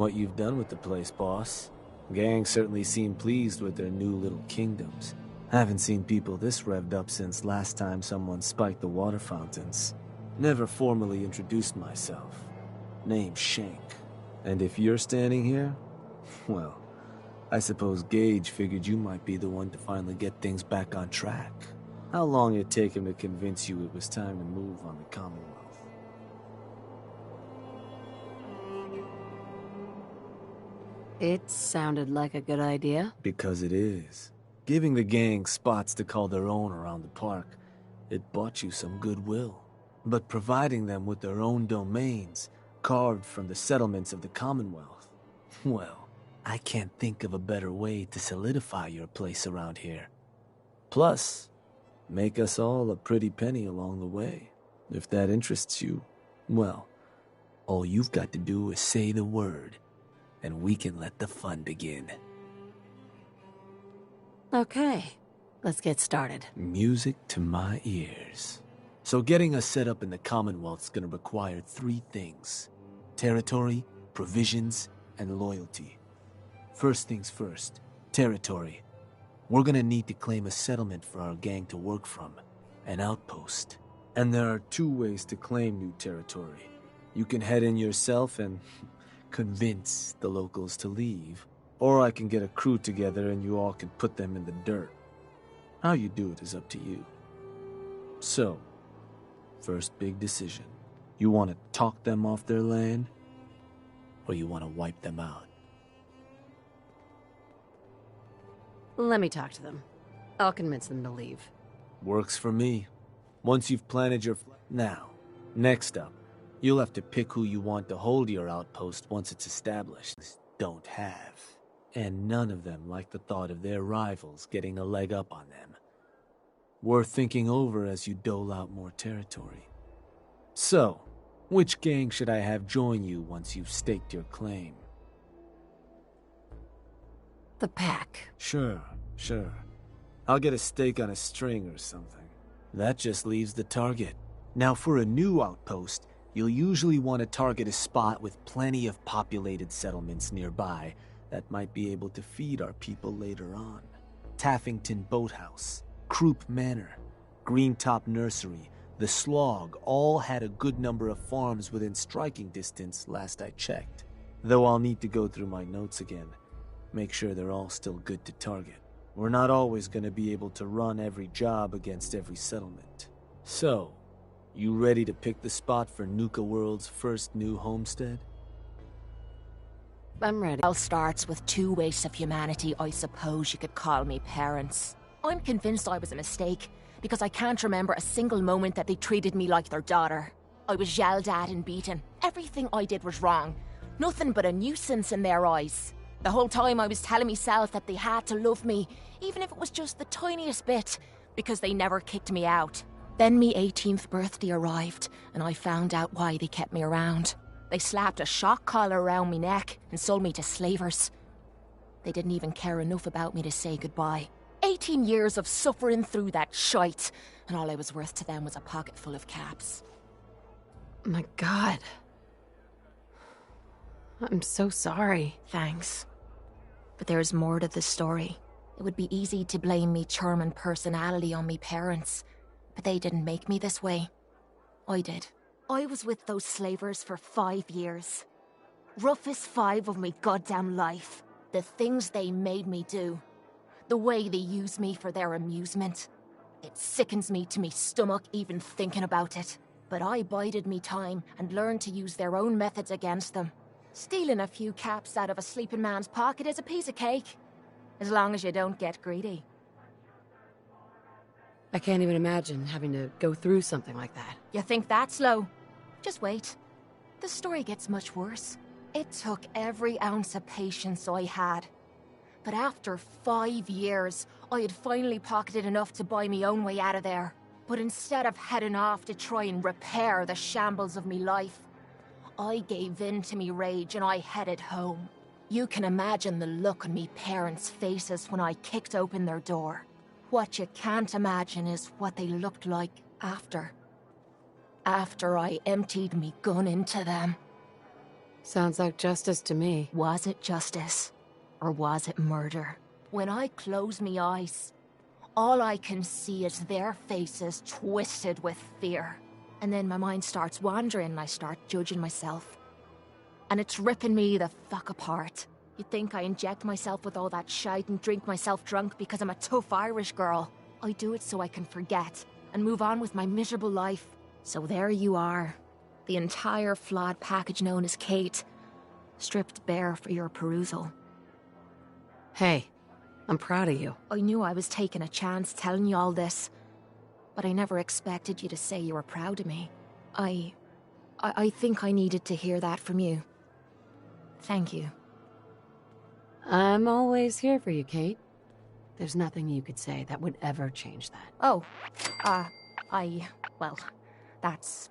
What you've done with the place, boss. Gang certainly seem pleased with their new little kingdoms. Haven't seen people this revved up since last time someone spiked the water fountains. Never formally introduced myself. Name's Shank. And if you're standing here, well, I suppose Gage figured you might be the one to finally get things back on track. How long did it take him to convince you it was time to move on the Commonwealth? It sounded like a good idea. Because it is. Giving the gang spots to call their own around the park, it bought you some goodwill. But providing them with their own domains, carved from the settlements of the Commonwealth, well, I can't think of a better way to solidify your place around here. Plus, make us all a pretty penny along the way. If that interests you, well, all you've got to do is say the word, and we can let the fun begin. Okay, let's get started. Music to my ears. So getting us set up in the Commonwealth's gonna require 3 things. Territory, provisions, and loyalty. First things first, territory. We're gonna need to claim a settlement for our gang to work from, an outpost. And there are 2 ways to claim new territory. You can head in yourself and convince the locals to leave, or I can get a crew together and you all can put them in the dirt. How you do it is up to you. So, first big decision. You want to talk them off their land, or you want to wipe them out? Let me talk to them. I'll convince them to leave. Works for me. Once you've planted your... Now, next up, you'll have to pick who you want to hold your outpost once it's established. Don't have. And none of them like the thought of their rivals getting a leg up on them. Worth thinking over as you dole out more territory. So, which gang should I have join you once you've staked your claim? The pack. Sure. I'll get a stake on a string or something. That just leaves the target. Now for a new outpost, you'll usually want to target a spot with plenty of populated settlements nearby that might be able to feed our people later on. Taffington Boathouse, Croup Manor, Greentop Nursery, the Slog all had a good number of farms within striking distance last I checked. Though I'll need to go through my notes again, make sure they're all still good to target. We're not always going to be able to run every job against every settlement. So, you ready to pick the spot for Nuka World's first new homestead? I'm ready. All starts with 2 wastes of humanity. I suppose you could call me parents. I'm convinced I was a mistake, because I can't remember a single moment that they treated me like their daughter. I was yelled at and beaten. Everything I did was wrong. Nothing but a nuisance in their eyes. The whole time I was telling myself that they had to love me, even if it was just the tiniest bit, because they never kicked me out. Then me 18th birthday arrived, and I found out why they kept me around. They slapped a shock collar around me neck and sold me to slavers. They didn't even care enough about me to say goodbye. 18 years of suffering through that shite, and all I was worth to them was a pocket full of caps. My God. I'm so sorry. Thanks. But there's more to the story. It would be easy to blame me charming personality on me parents, but they didn't make me this way. I did. I was with those slavers for 5 years. Roughest 5 of my goddamn life. The things they made me do. The way they used me for their amusement. It sickens me to me stomach even thinking about it. But I bided me time and learned to use their own methods against them. Stealing a few caps out of a sleeping man's pocket is a piece of cake. As long as you don't get greedy. I can't even imagine having to go through something like that. You think that's low? Just wait. The story gets much worse. It took every ounce of patience I had. But after 5 years, I had finally pocketed enough to buy me own way out of there. But instead of heading off to try and repair the shambles of me life, I gave in to me rage and I headed home. You can imagine the look on me parents' faces when I kicked open their door. What you can't imagine is what they looked like after. After I emptied me gun into them. Sounds like justice to me. Was it justice? Or was it murder? When I close me eyes, all I can see is their faces twisted with fear. And then my mind starts wandering and I start judging myself. And it's ripping me the fuck apart. You'd think I inject myself with all that shite and drink myself drunk because I'm a tough Irish girl. I do it so I can forget and move on with my miserable life. So there you are. The entire flawed package known as Kate, stripped bare for your perusal. Hey, I'm proud of you. I knew I was taking a chance telling you all this, but I never expected you to say you were proud of me. I think I needed to hear that from you. Thank you. I'm always here for you, Kate. There's nothing you could say that would ever change that. Oh, well, that's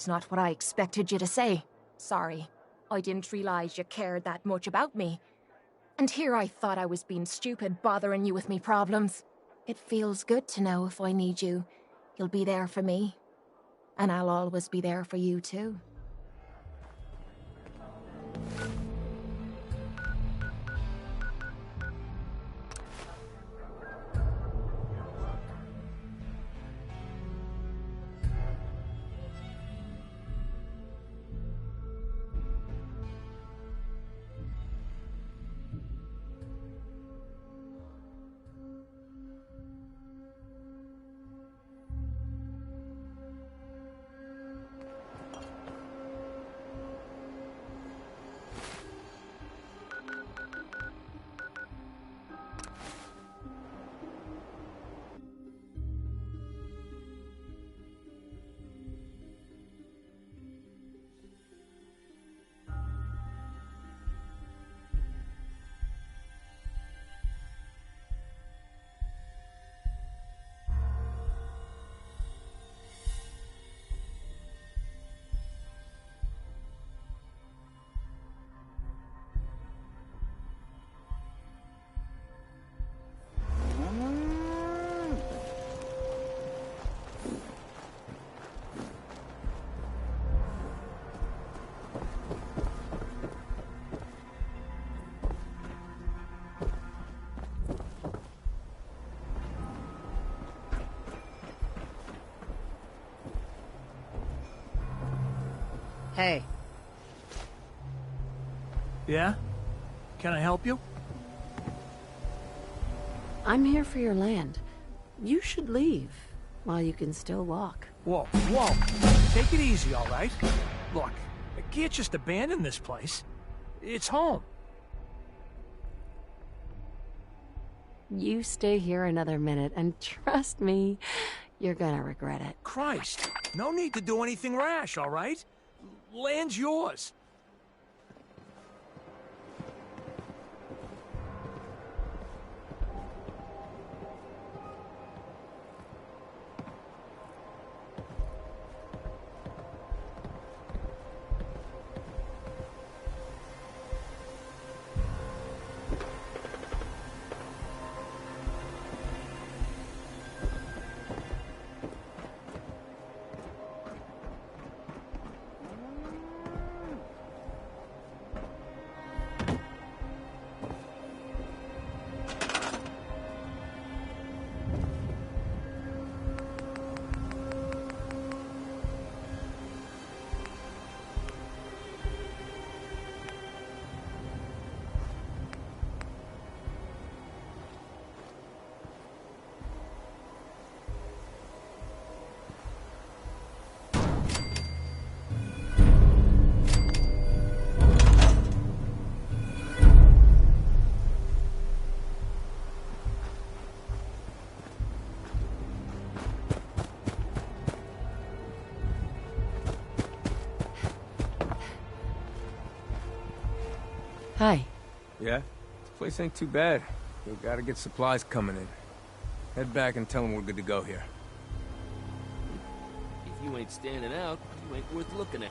not what I expected you to say. Sorry. I didn't realize you cared that much about me. And here I thought I was being stupid, bothering you with me problems. It feels good to know if I need you, you'll be there for me. And I'll always be there for you, too. Hey. Yeah? Can I help you? I'm here for your land. You should leave while you can still walk. Whoa, whoa. Take it easy, all right? Look, I can't just abandon this place. It's home. You stay here another minute, and trust me, you're gonna regret it. Christ, no need to do anything rash, all right? Land's yours. Hi. Yeah? This place ain't too bad. We gotta get supplies coming in. Head back and tell them we're good to go here. If you ain't standing out, you ain't worth looking at.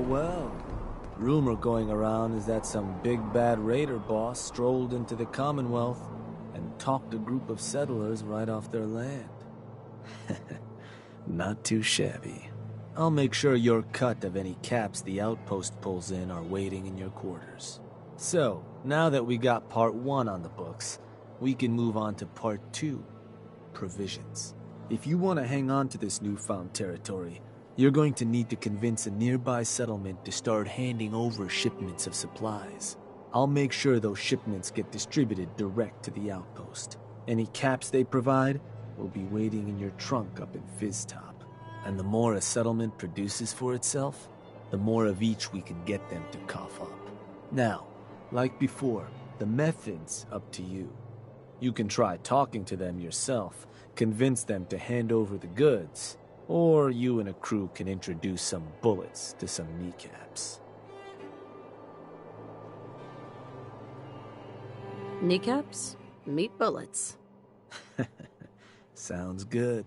well. Rumor going around is that some big bad raider boss strolled into the Commonwealth and talked a group of settlers right off their land. Not too shabby. I'll make sure your cut of any caps the outpost pulls in are waiting in your quarters. So, now that we got part 1 on the books, we can move on to part 2, provisions. If you want to hang on to this newfound territory, you're going to need to convince a nearby settlement to start handing over shipments of supplies. I'll make sure those shipments get distributed direct to the outpost. Any caps they provide will be waiting in your trunk up in Fizztop. And the more a settlement produces for itself, the more of each we can get them to cough up. Now, like before, the method's up to you. You can try talking to them yourself, convince them to hand over the goods, or you and a crew can introduce some bullets to some kneecaps. Kneecaps? Meet bullets. Sounds good.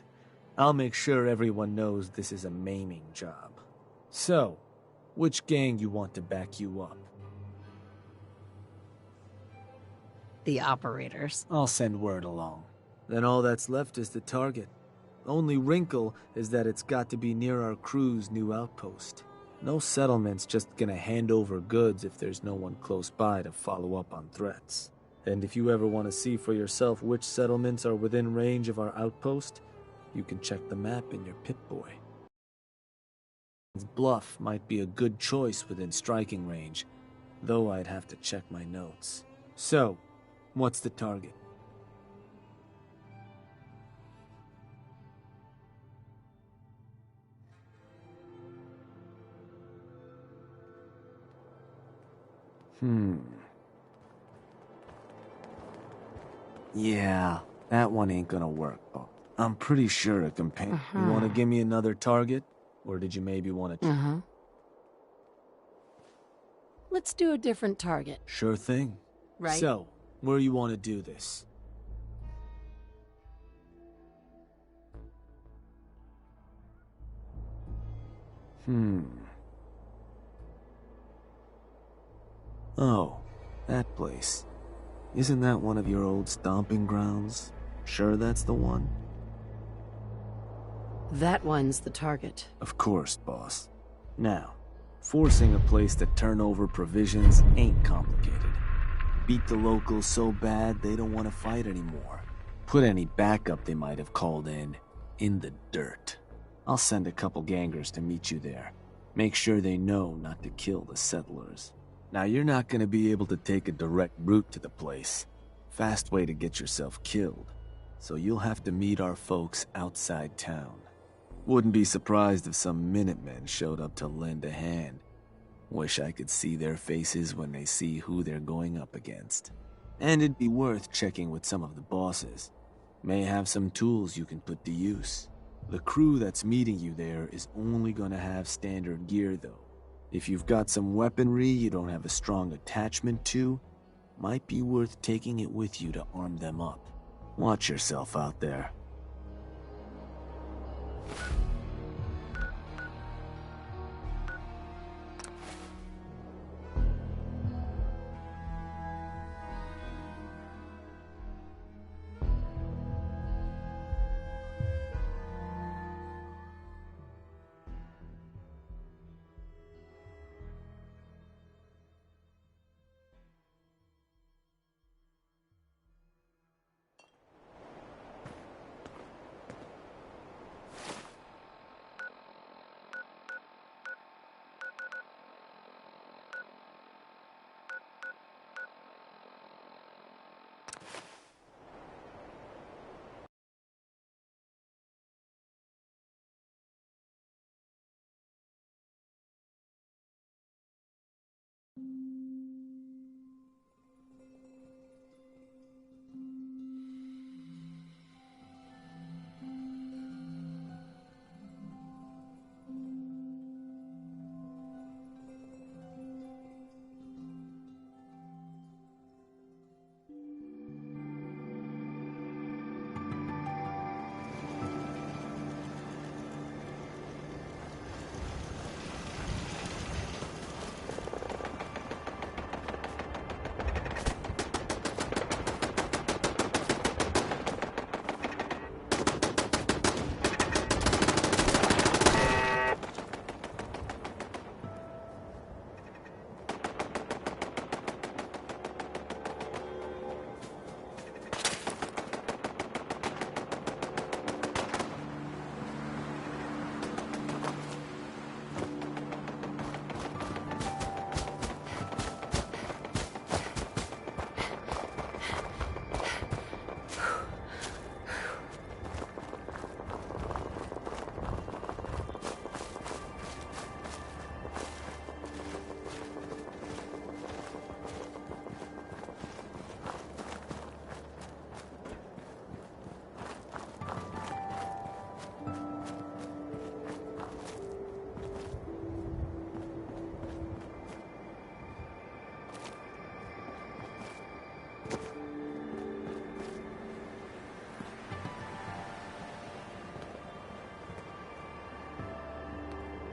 I'll make sure everyone knows this is a maiming job. So, which gang you want to back you up? The operators. I'll send word along. Then all that's left is the target. The only wrinkle is that it's got to be near our crew's new outpost. No settlement's just gonna hand over goods if there's no one close by to follow up on threats. And if you ever want to see for yourself which settlements are within range of our outpost, you can check the map in your Pip-Boy. Bluff might be a good choice within striking range, though I'd have to check my notes. So, what's the target? Yeah, that one ain't gonna work, but I'm pretty sure it can paint. You wanna give me another target? Or did you maybe want to... Let's do a different target. Sure thing. Right. So, where you want to do this? Oh, that place. Isn't that one of your old stomping grounds? Sure that's the one? That one's the target. Of course, boss. Now, forcing a place to turn over provisions ain't complicated. Beat the locals so bad they don't want to fight anymore. Put any backup they might have called in the dirt. I'll send a couple gangers to meet you there. Make sure they know not to kill the settlers. Now, you're not going to be able to take a direct route to the place. Fast way to get yourself killed. So you'll have to meet our folks outside town. Wouldn't be surprised if some Minutemen showed up to lend a hand. Wish I could see their faces when they see who they're going up against. And it'd be worth checking with some of the bosses. May have some tools you can put to use. The crew that's meeting you there is only gonna have standard gear though. If you've got some weaponry you don't have a strong attachment to, might be worth taking it with you to arm them up. Watch yourself out there.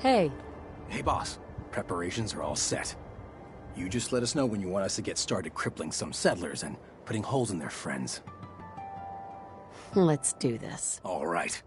Hey, Hey, boss. Preparations are all set. You just let us know when you want us to get started crippling some settlers and putting holes in their friends. let's do this. All right.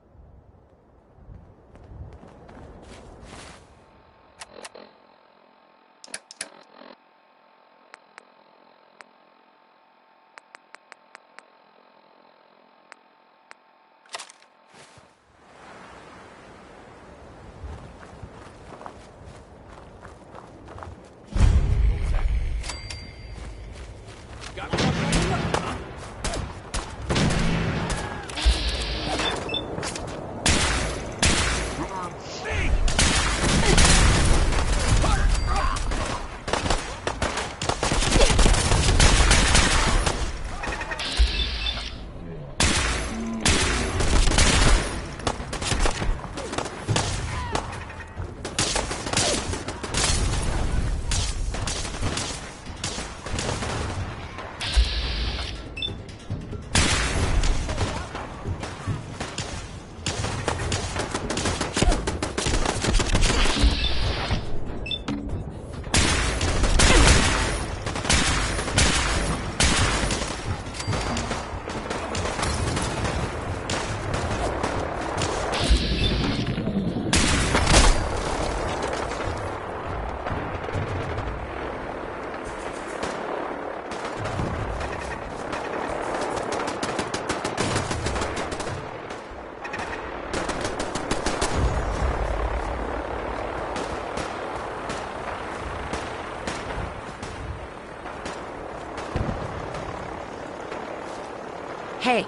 Hey,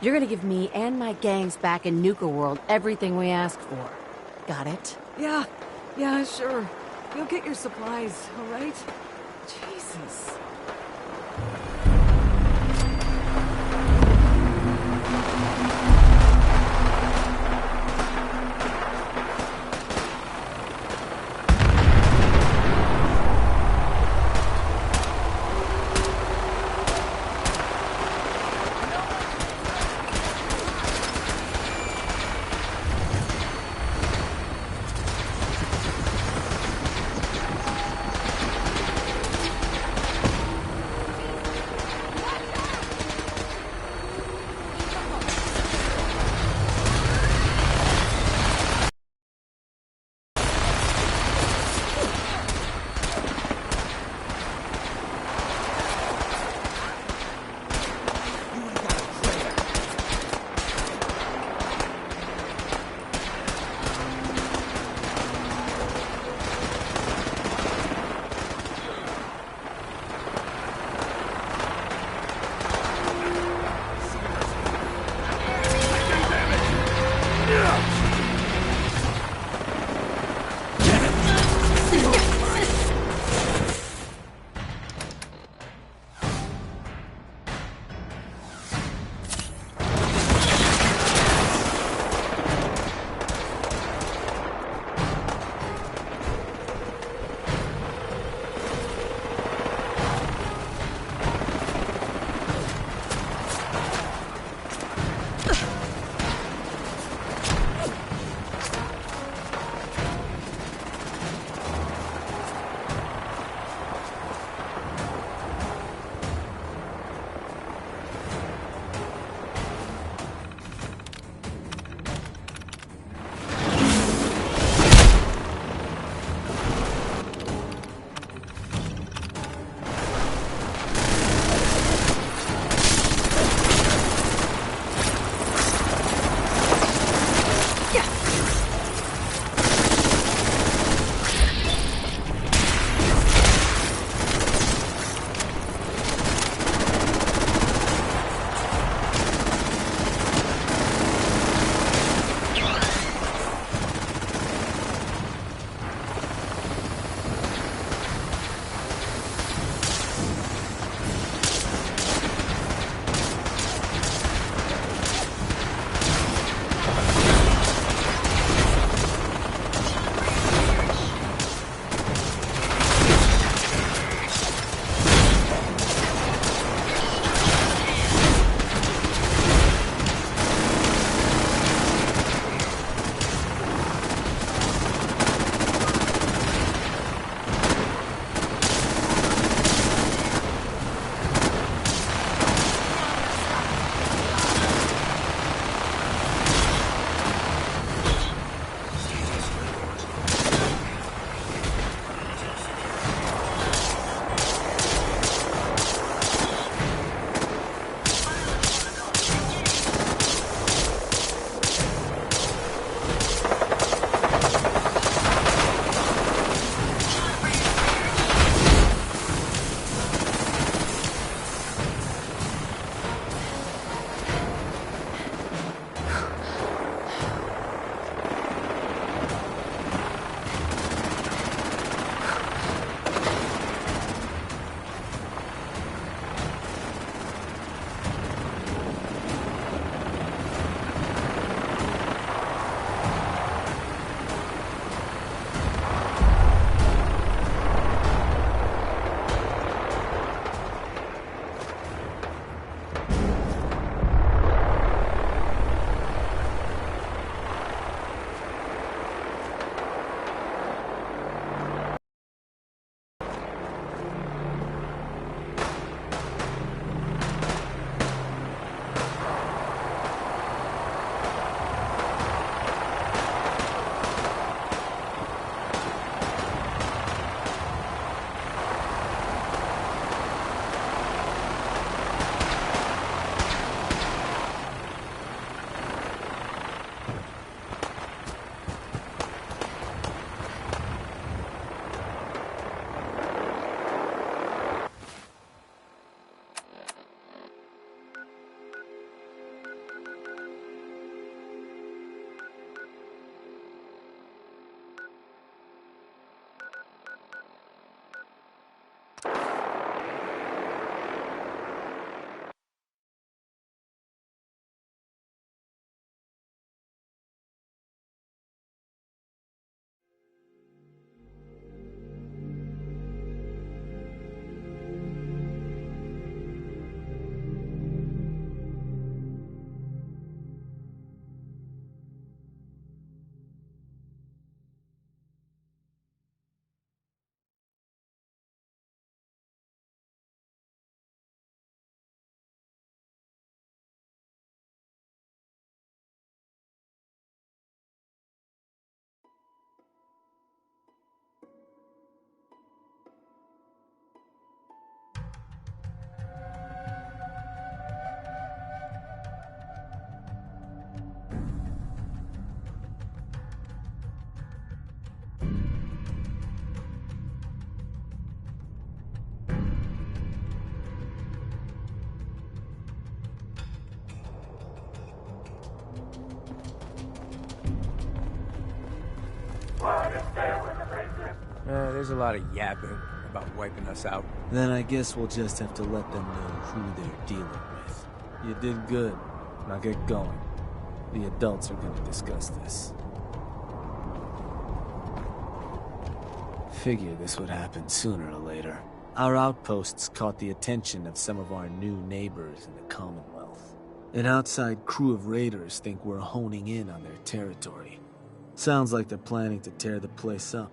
you're gonna give me and my gangs back in Nuka World everything we asked for. Got it? Yeah, sure. You'll get your supplies, all right? Jesus. There's a lot of yapping about wiping us out. Then I guess we'll just have to let them know who they're dealing with. You did good. Now get going. The adults are gonna discuss this. Figured this would happen sooner or later. Our outposts caught the attention of some of our new neighbors in the Commonwealth. An outside crew of raiders think we're honing in on their territory. Sounds like they're planning to tear the place up,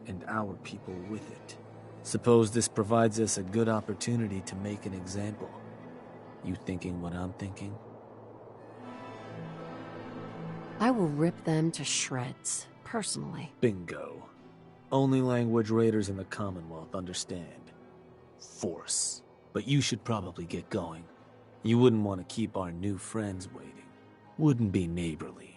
and our people with it. Suppose this provides us a good opportunity to make an example. You thinking what I'm thinking? I will rip them to shreds, personally. Bingo. Only language raiders in the Commonwealth understand. Force. But you should probably get going. You wouldn't want to keep our new friends waiting. Wouldn't be neighborly.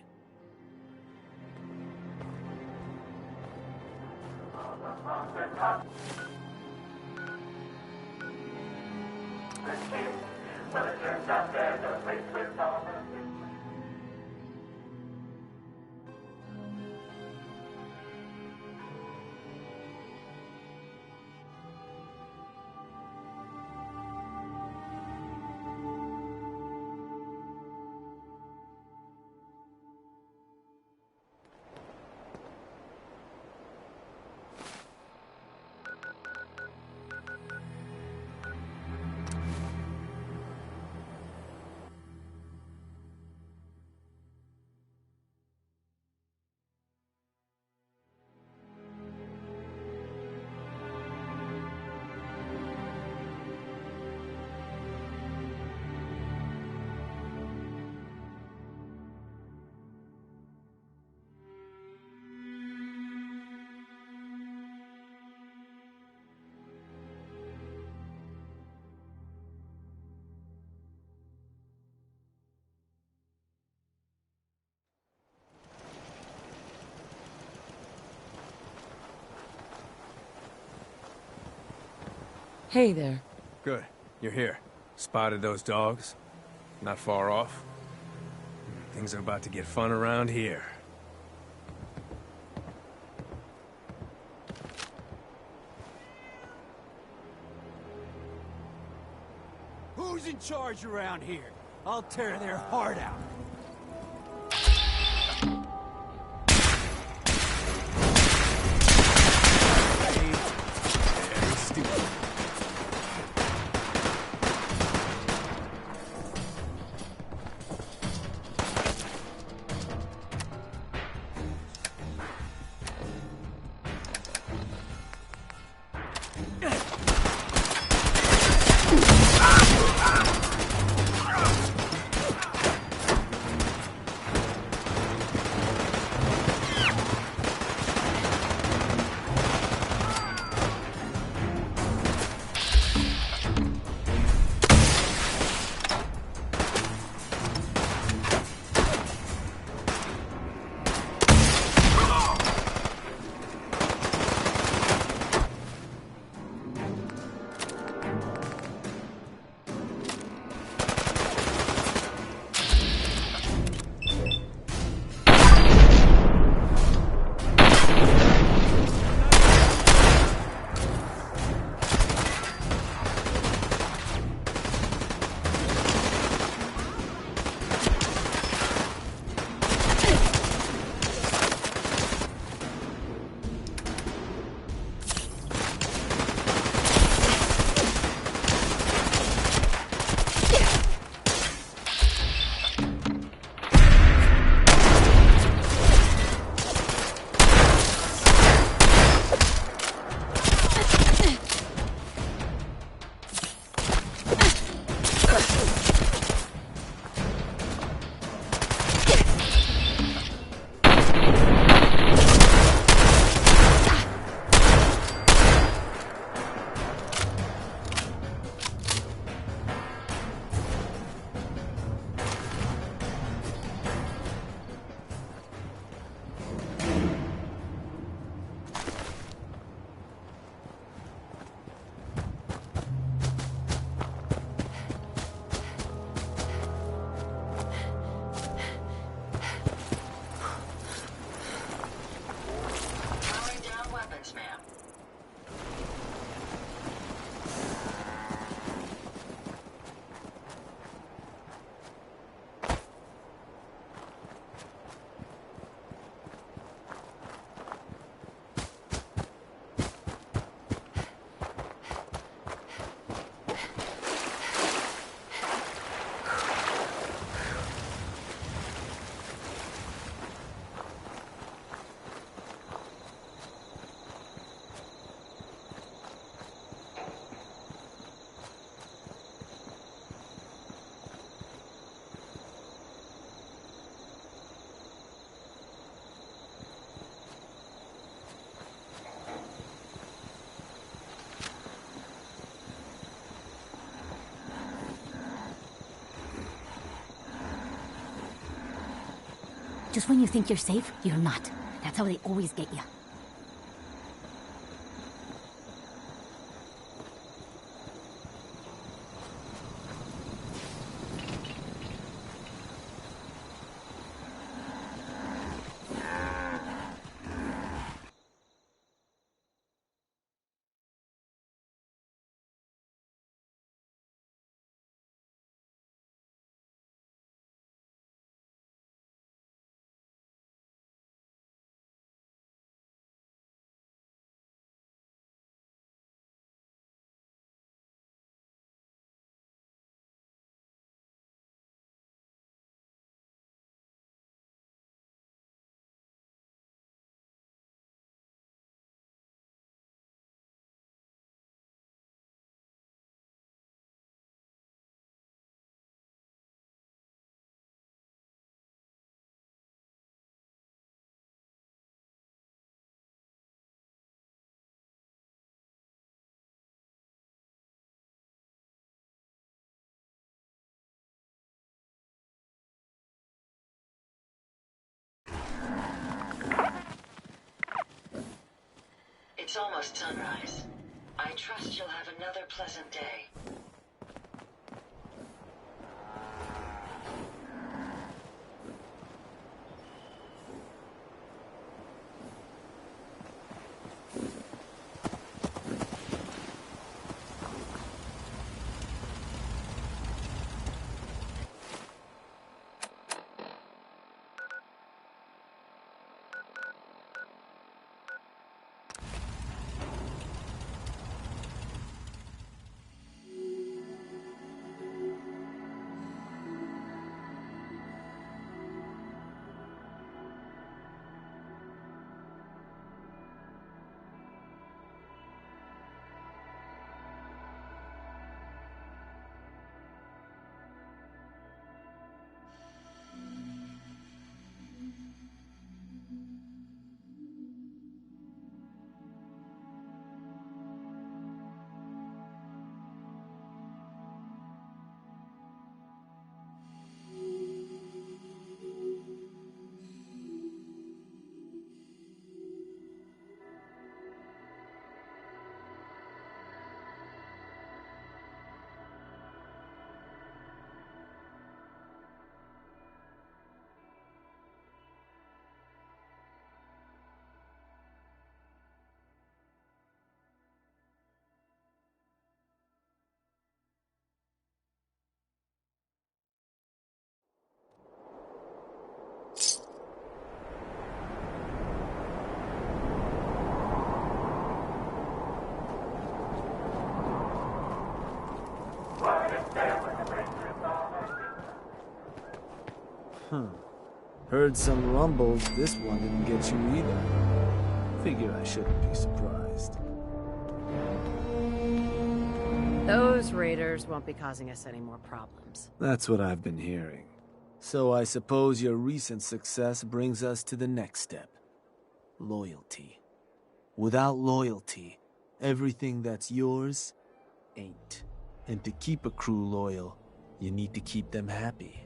Hey there. Good. You're here. Spotted those dogs? Not far off? Things are about to get fun around here. Who's in charge around here? I'll tear their heart out. Just when you think you're safe, you're not. That's how they always get you. It's almost sunrise. I trust you'll have another pleasant day. Heard some rumbles, this one didn't get you either. Figure I shouldn't be surprised. Those raiders won't be causing us any more problems. That's what I've been hearing. So I suppose your recent success brings us to the next step. Loyalty. Without loyalty, everything that's yours ain't. And to keep a crew loyal, you need to keep them happy.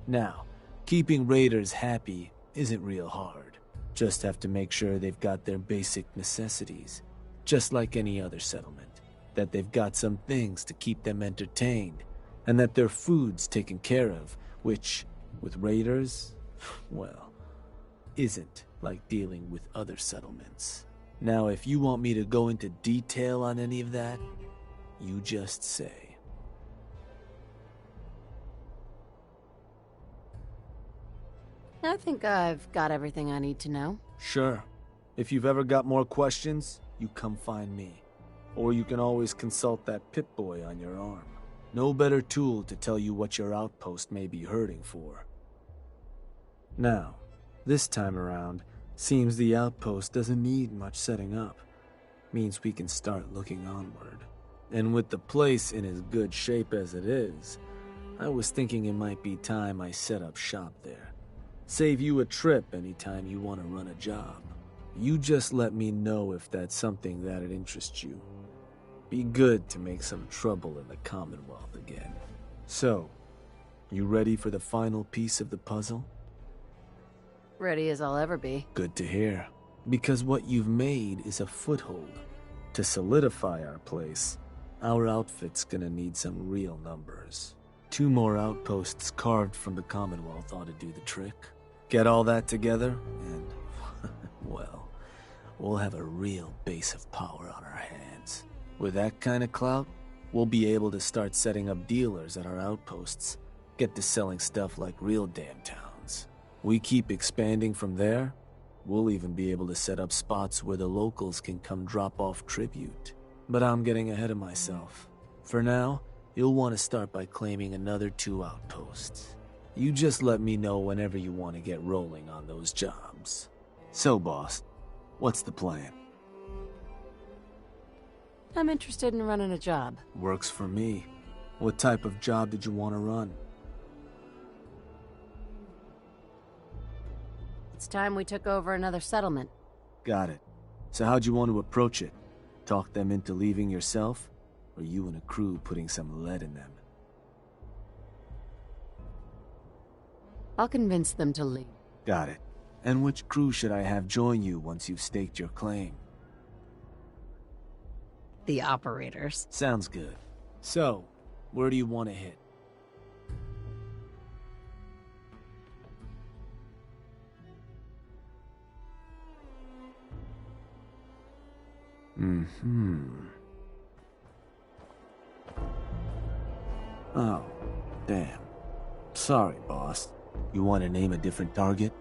Now, keeping raiders happy isn't real hard. Just have to make sure they've got their basic necessities, just like any other settlement. That they've got some things to keep them entertained, and that their food's taken care of, which, with raiders, well, isn't like dealing with other settlements. Now, if you want me to go into detail on any of that, you just say. I think I've got everything I need to know. Sure. If you've ever got more questions, you come find me. Or you can always consult that Pip-Boy on your arm. No better tool to tell you what your outpost may be hurting for. Now, this time around, seems the outpost doesn't need much setting up. Means we can start looking onward. And with the place in as good shape as it is, I was thinking it might be time I set up shop there. Save you a trip anytime you want to run a job. You just let me know if that's something that'd interest you. Be good to make some trouble in the Commonwealth again. So, you ready for the final piece of the puzzle? Ready as I'll ever be. Good to hear. Because what you've made is a foothold. To solidify our place, our outfit's gonna need some real numbers. 2 more outposts carved from the Commonwealth ought to do the trick. Get all that together, and, well, we'll have a real base of power on our hands. With that kind of clout, we'll be able to start setting up dealers at our outposts. Get to selling stuff like real damn towns. We keep expanding from there, we'll even be able to set up spots where the locals can come drop off tribute. But I'm getting ahead of myself. For now, you'll want to start by claiming another 2 outposts. You just let me know whenever you want to get rolling on those jobs. So, boss, what's the plan? I'm interested in running a job. Works for me. What type of job did you want to run? It's time we took over another settlement. Got it. So how'd you want to approach it? Talk them into leaving yourself? Or you and a crew putting some lead in them? I'll convince them to leave. Got it. And which crew should I have join you once you've staked your claim? The operators. Sounds good. So, where do you want to hit? Oh, damn. Sorry, boss. You want to name a different target?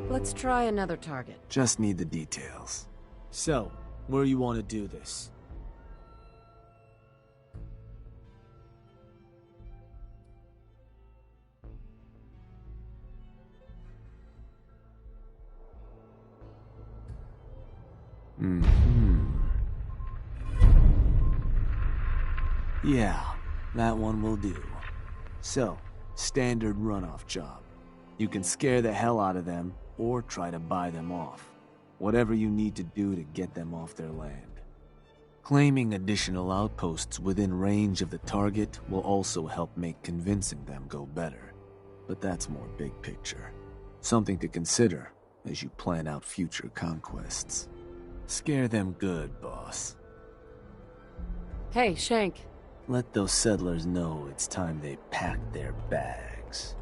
Let's try another target. Just need the details. So, where you want to do this? Yeah, that one will do. So, standard runoff job. You can scare the hell out of them, or try to buy them off. Whatever you need to do to get them off their land. Claiming additional outposts within range of the target will also help make convincing them go better. But that's more big picture. Something to consider as you plan out future conquests. Scare them good, boss. Hey, Shank. Let those settlers know it's time they packed their bags.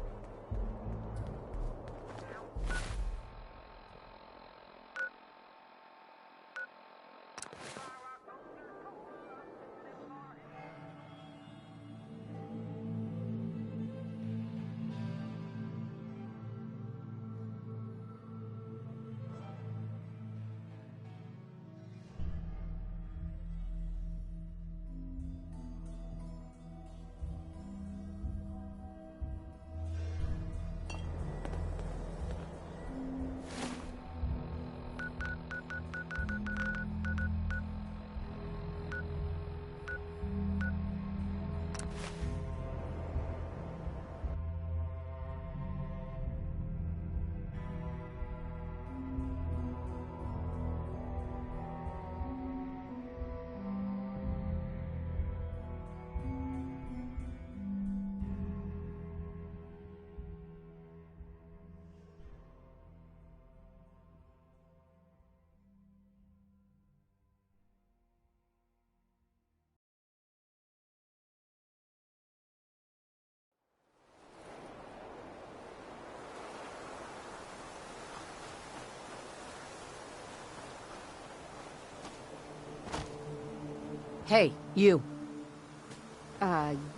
Hey, you.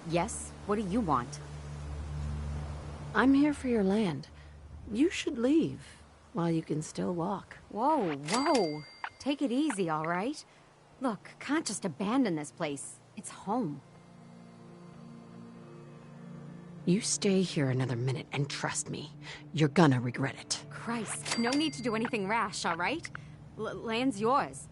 Yes? What do you want? I'm here for your land. You should leave while you can still walk. Whoa, whoa. Take it easy, all right? Look, can't just abandon this place. It's home. You stay here another minute and trust me, you're gonna regret it. Christ, no need to do anything rash, all right? Land's yours.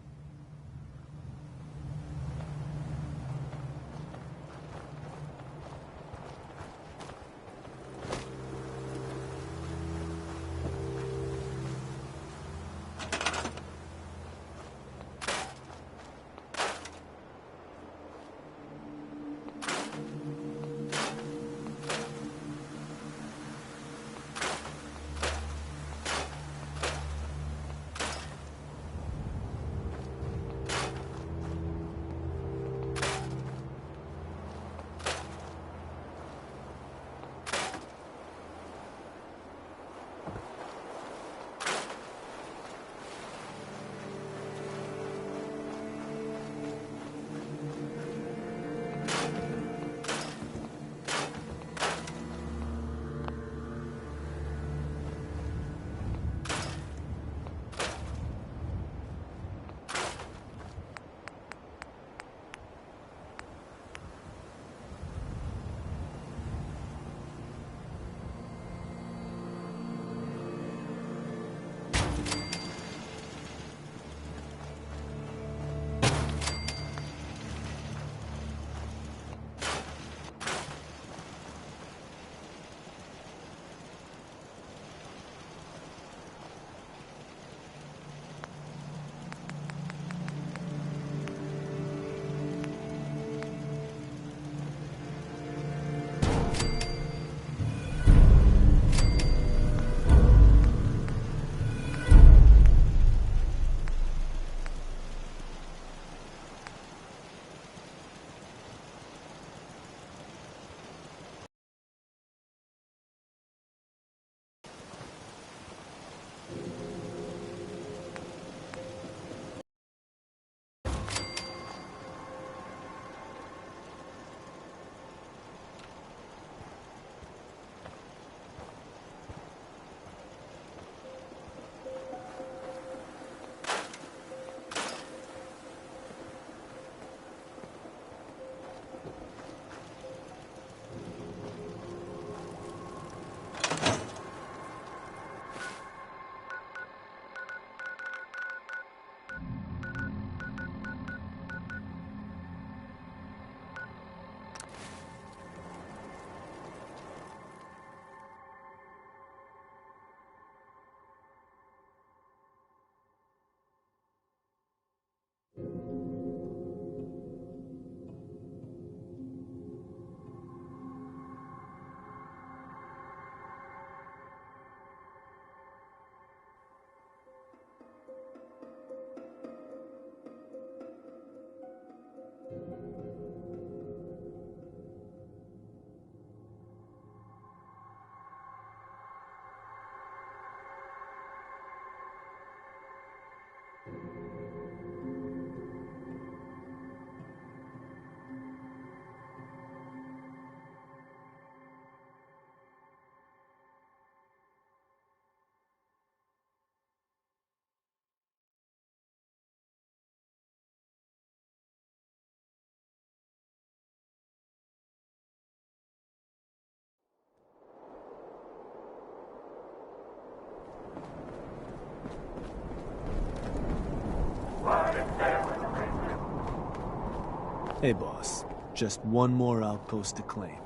Hey, boss. Just one more outpost to claim.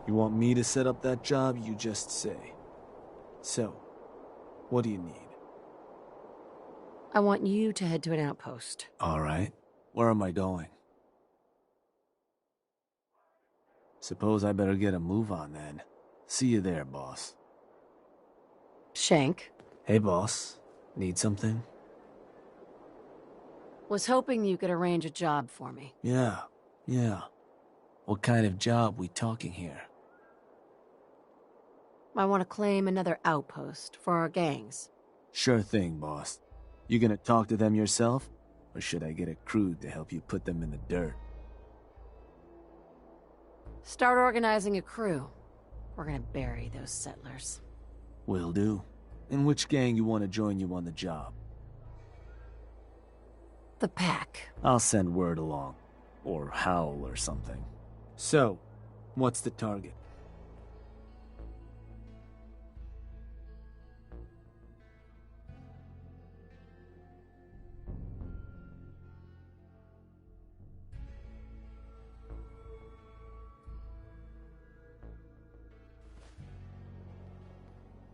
You want me to set up that job, you just say. So, what do you need? I want you to head to an outpost. All right. Where am I going? Suppose I better get a move on then. See you there, boss. Shank. Hey, boss. Need something? Was hoping you could arrange a job for me. Yeah. What kind of job we talking here? I want to claim another outpost for our gangs. Sure thing, boss. You gonna talk to them yourself? Or should I get a crew to help you put them in the dirt? Start organizing a crew. We're gonna bury those settlers. Will do. And which gang you want to join you on the job? The Pack. I'll send word along. Or Howl or something. So, what's the target?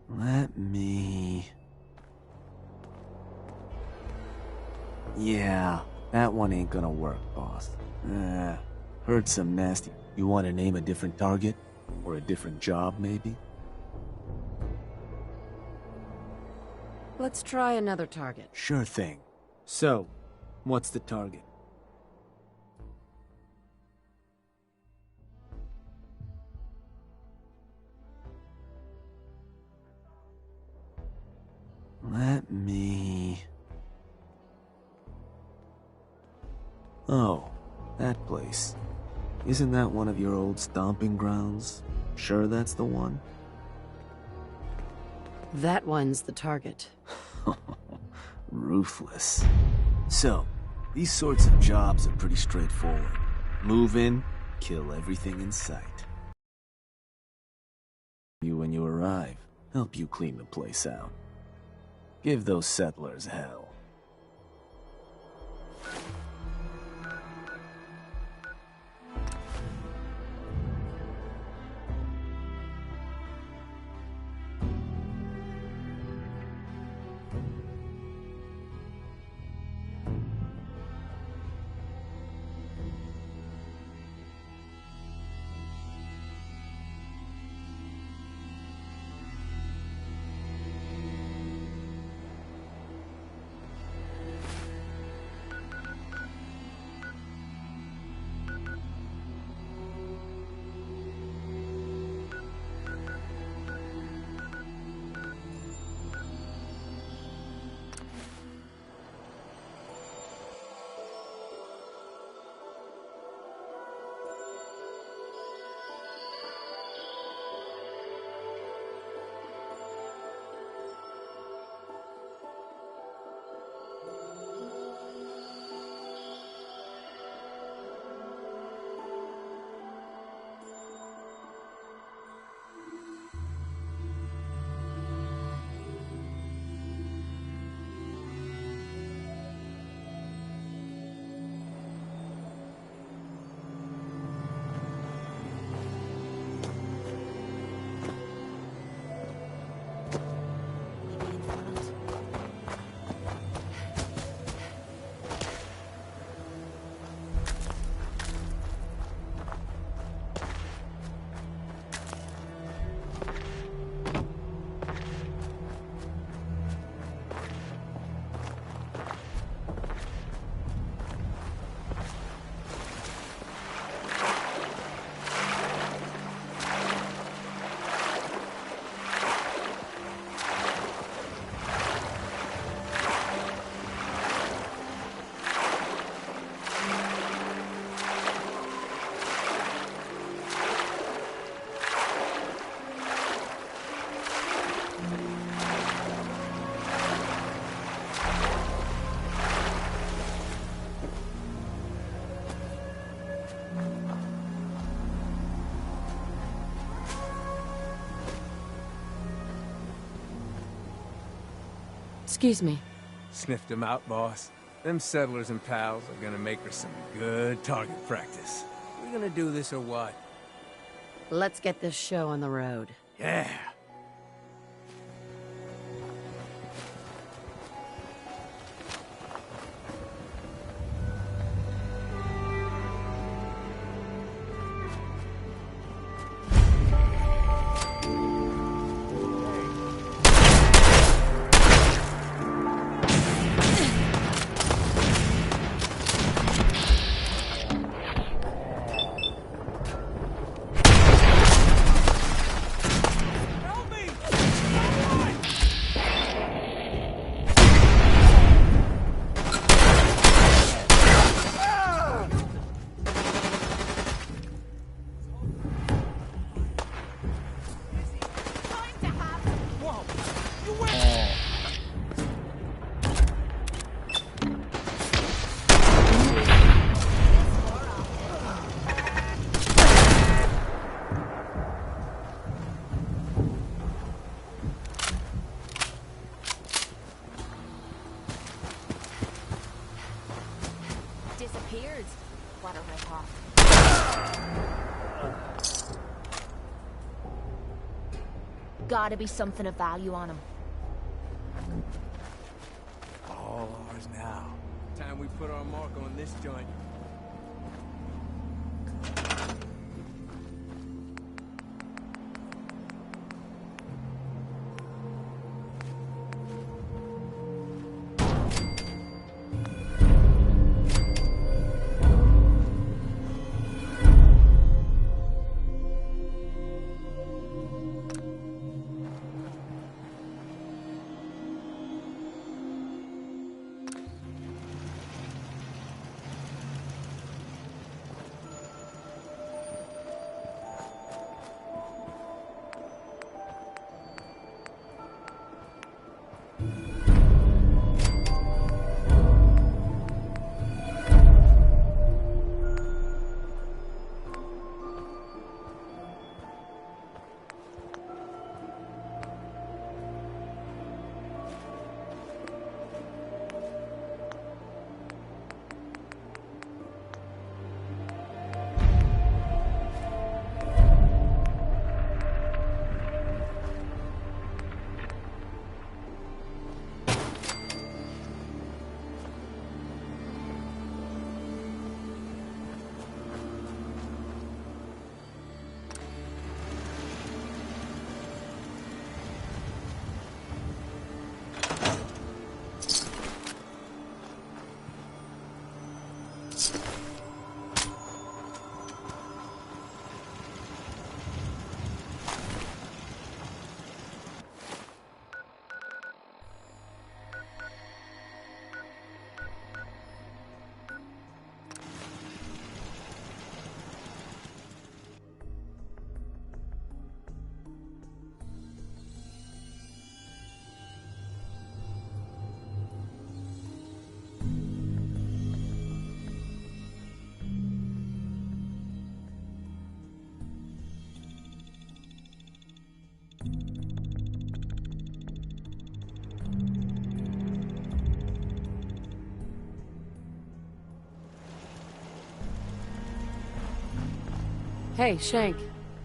Let me... Yeah, that one ain't gonna work, boss. Heard some nasty. You want to name a different target? Or a different job, maybe? Let's try another target. Sure thing. So, what's the target? Let me... Oh, that place. Isn't that one of your old stomping grounds? Sure that's the one? That one's the target. Ruthless. So, these sorts of jobs are pretty straightforward. Move in, kill everything in sight. You when you arrive, help you clean the place out. Give those settlers hell. Excuse me. Sniffed him out, boss. Them settlers and pals are gonna make her some good target practice. We gonna do this or what? Let's get this show on the road. Yeah. Disappeared. What a rip-off. Gotta be something of value on him. All ours now. Time we put our mark on this joint. Hey, Shank.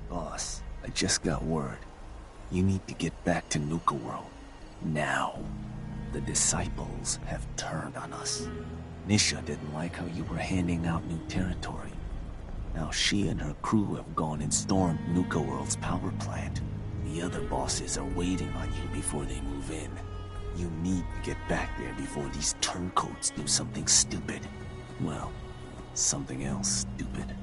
Boss, I just got word. You need to get back to Nuka World. Now. The Disciples have turned on us. Nisha didn't like how you were handing out new territory. Now she and her crew have gone and stormed Nuka World's power plant. The other bosses are waiting on you before they move in. You need to get back there before these turncoats do something stupid. Well, something else stupid.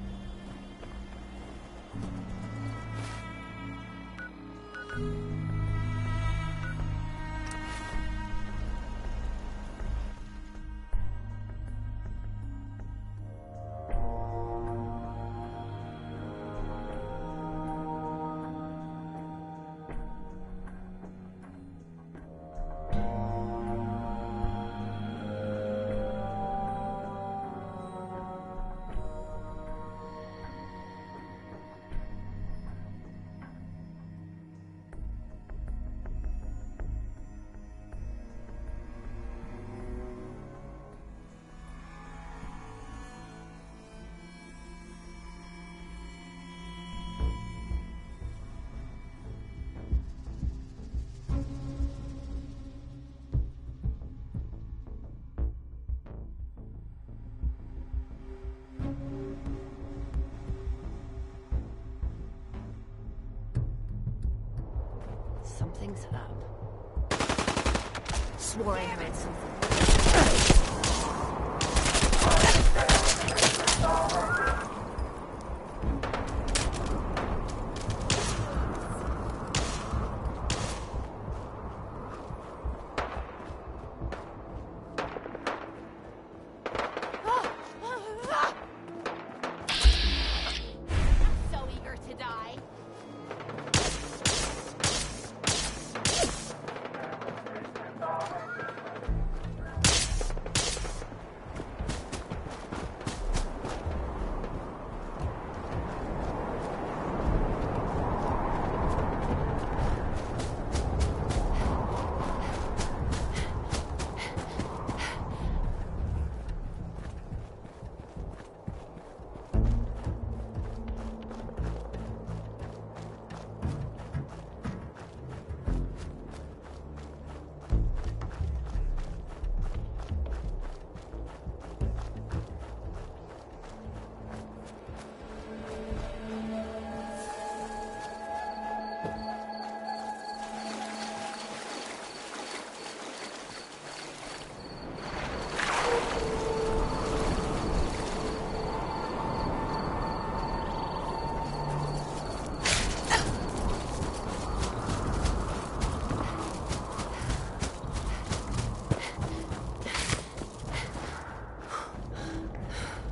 things up. Swore I heard something. So eager to die.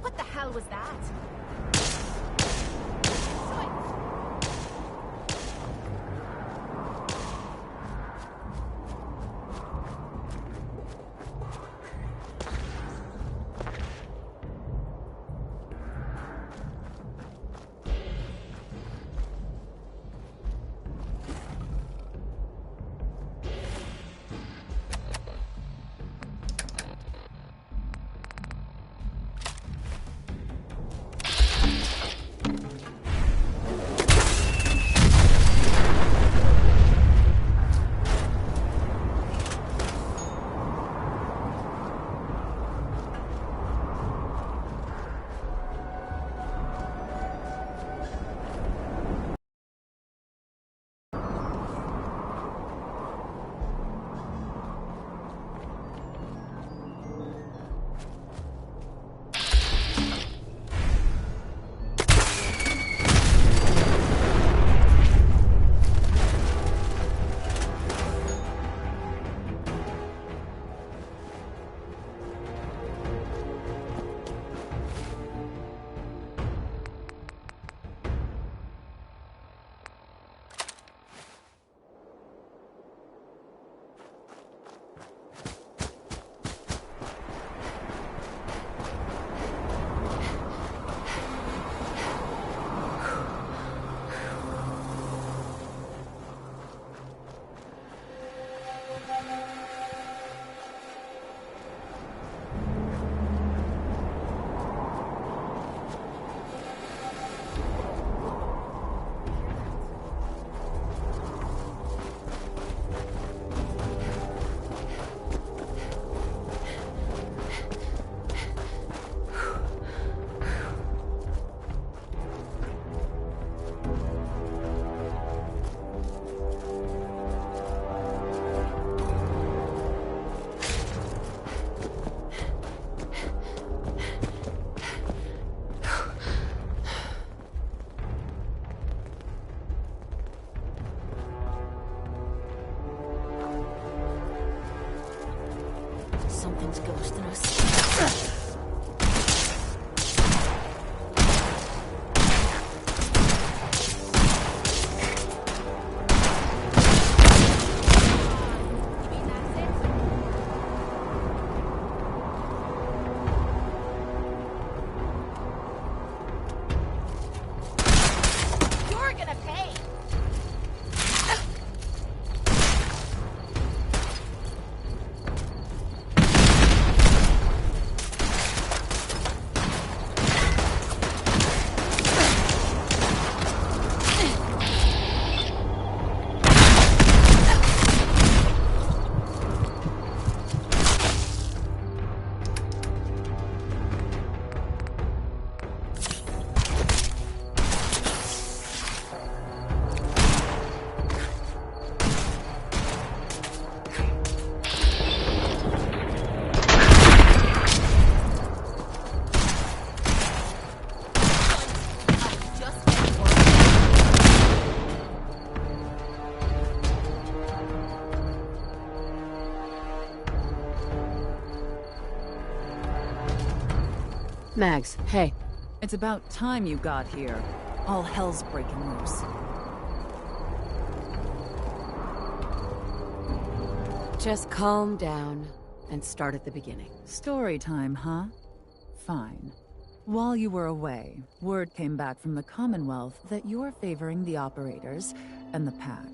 What the hell was that? Something's ghosting us. You're gonna pay. Mags, hey. It's about time you got here. All hell's breaking loose. Just calm down and start at the beginning. Story time, huh? Fine. While you were away, word came back from the Commonwealth that you're favoring the operators and the pack,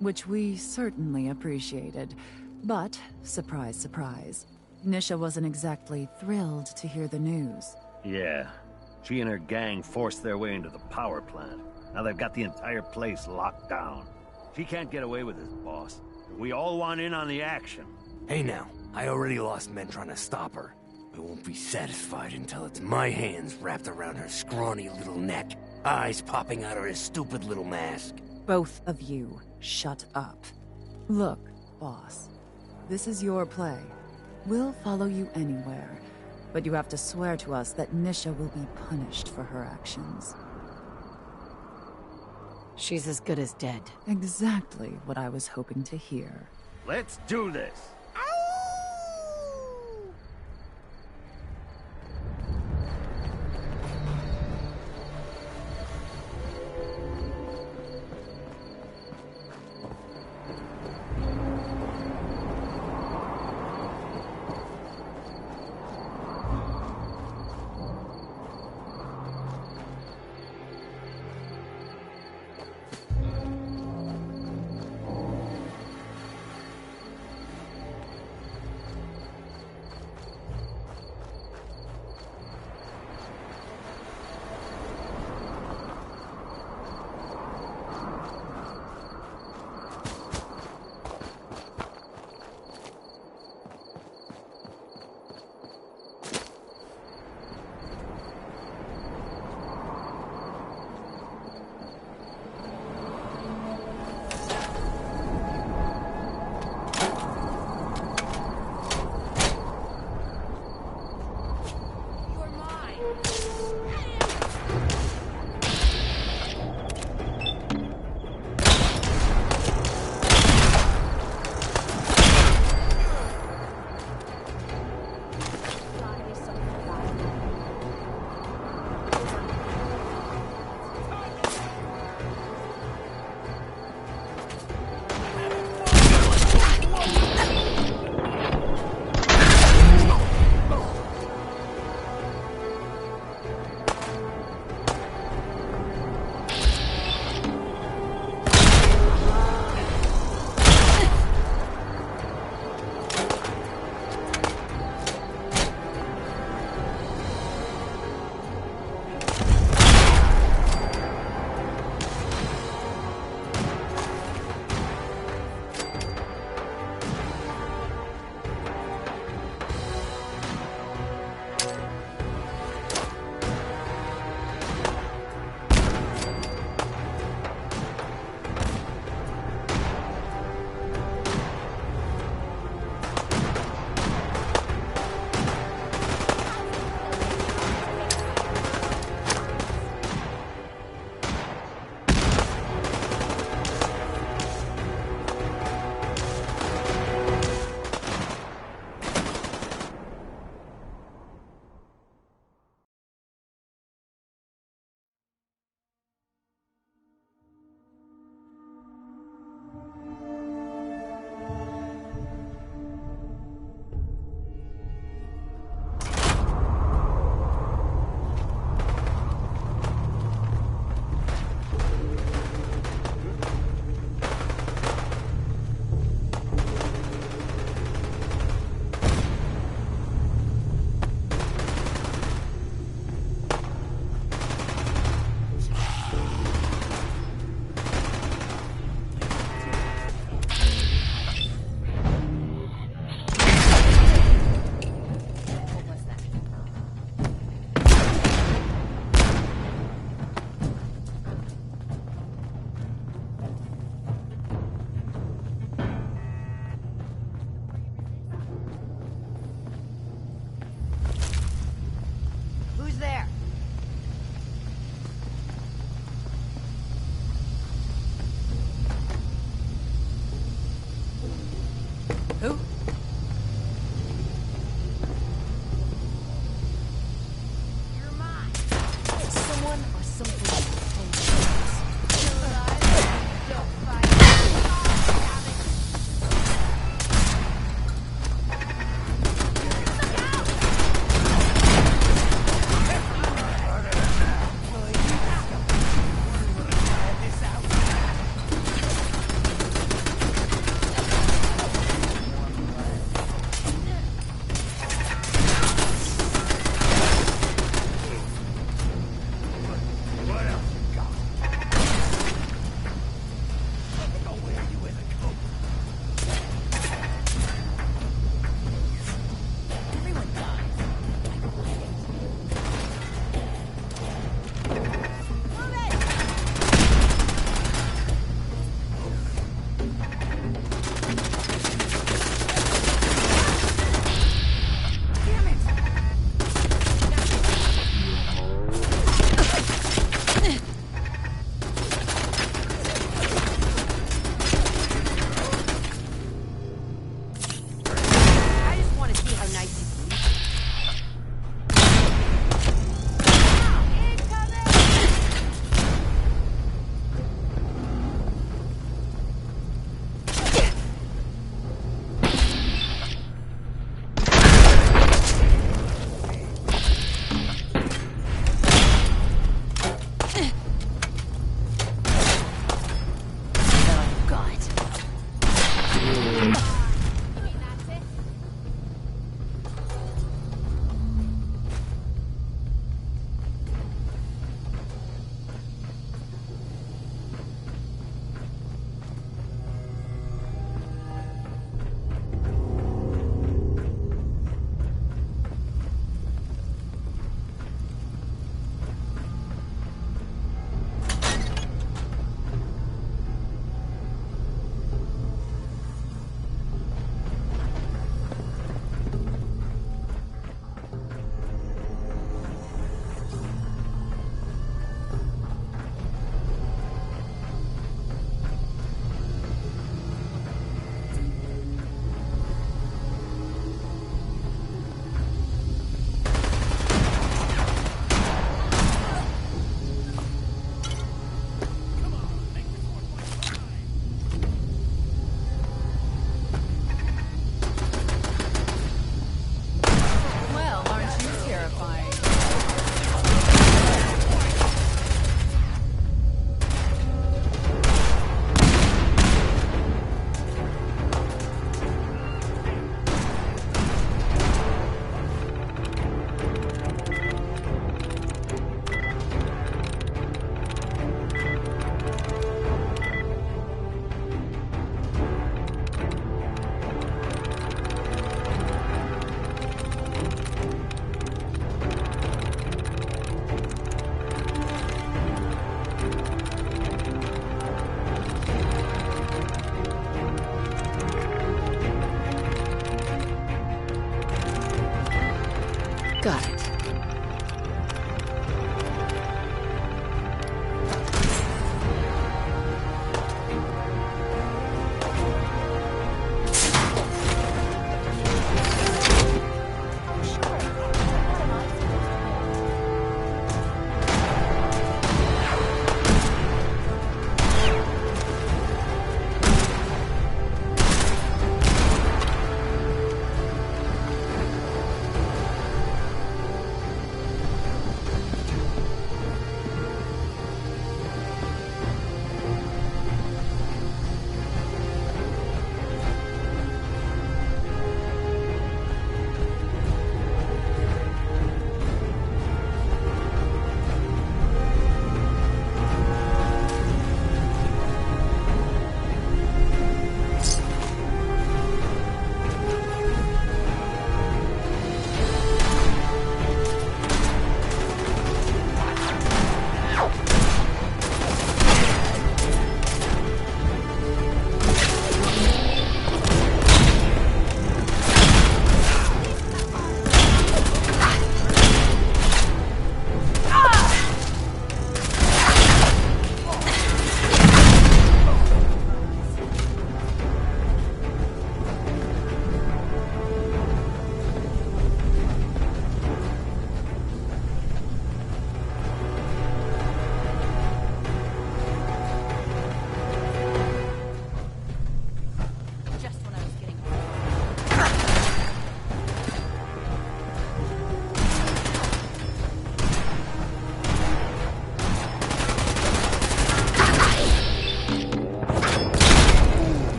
which we certainly appreciated. But, surprise, surprise, Nisha wasn't exactly thrilled to hear the news. Yeah. She and her gang forced their way into the power plant. Now they've got the entire place locked down. She can't get away with this, boss. We all want in on the action. Hey now, I already lost men trying to stop her. I won't be satisfied until it's my hands wrapped around her scrawny little neck, eyes popping out of her stupid little mask. Both of you, shut up. Look, boss, this is your play. We'll follow you anywhere, but you have to swear to us that Nisha will be punished for her actions. She's as good as dead. Exactly what I was hoping to hear. Let's do this!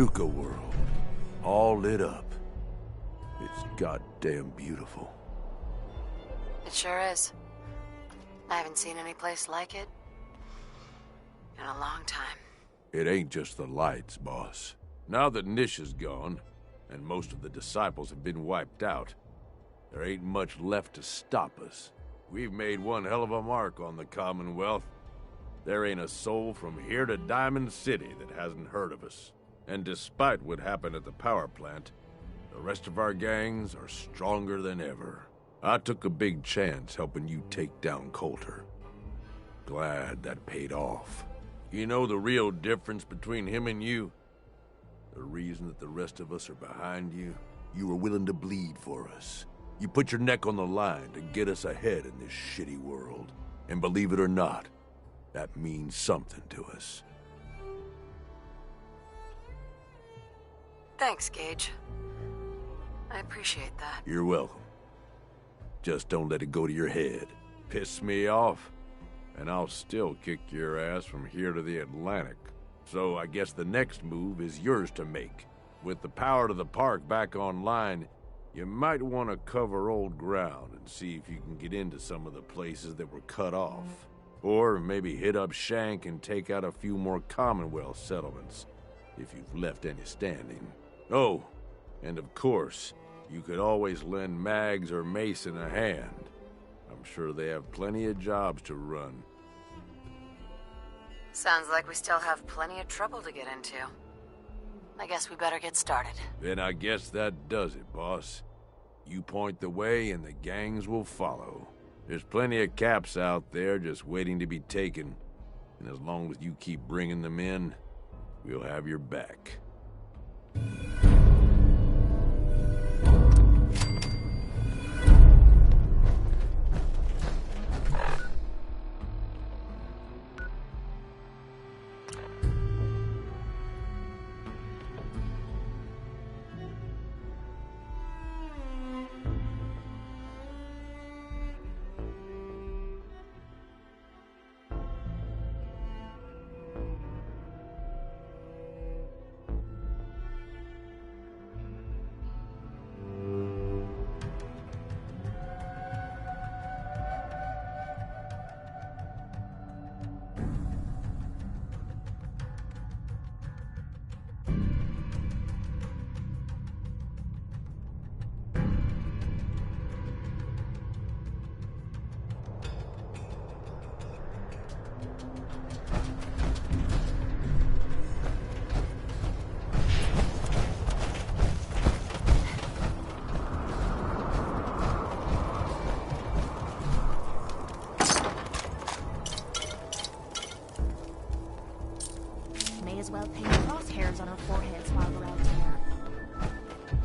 Nuka world, all lit up. It's goddamn beautiful. It sure is. I haven't seen any place like it in a long time. It ain't just the lights, boss. Now that Nish is gone, and most of the disciples have been wiped out, there ain't much left to stop us. We've made one hell of a mark on the Commonwealth. There ain't a soul from here to Diamond City that hasn't heard of us. And despite what happened at the power plant, the rest of our gangs are stronger than ever. I took a big chance helping you take down Coulter. Glad that paid off. You know the real difference between him and you? The reason that the rest of us are behind you? You were willing to bleed for us. You put your neck on the line to get us ahead in this shitty world. And believe it or not, that means something to us. Thanks, Gage. I appreciate that. You're welcome. Just don't let it go to your head. Piss me off, and I'll still kick your ass from here to the Atlantic. So I guess the next move is yours to make. With the power to the park back online, you might want to cover old ground and see if you can get into some of the places that were cut off. Or maybe hit up Shank and take out a few more Commonwealth settlements, if you've left any standing. Oh, and of course, you could always lend Mags or Mason a hand. I'm sure they have plenty of jobs to run. Sounds like we still have plenty of trouble to get into. I guess we better get started. Then I guess that does it, boss. You point the way and the gangs will follow. There's plenty of caps out there just waiting to be taken. And as long as you keep bringing them in, we'll have your back.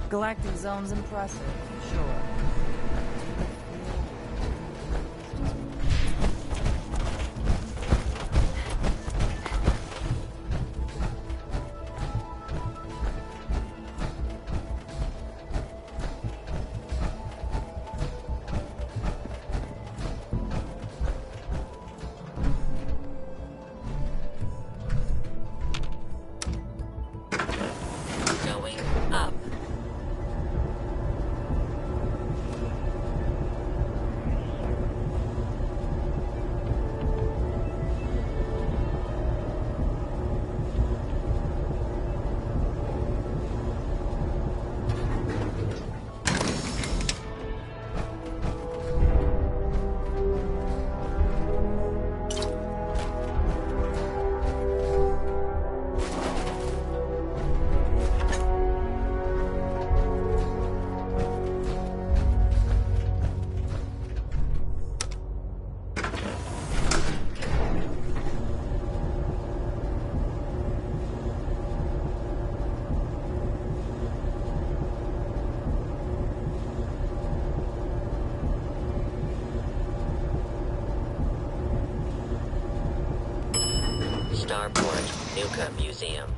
Galactic zone's impressive, sure. Starport, Nuka Museum.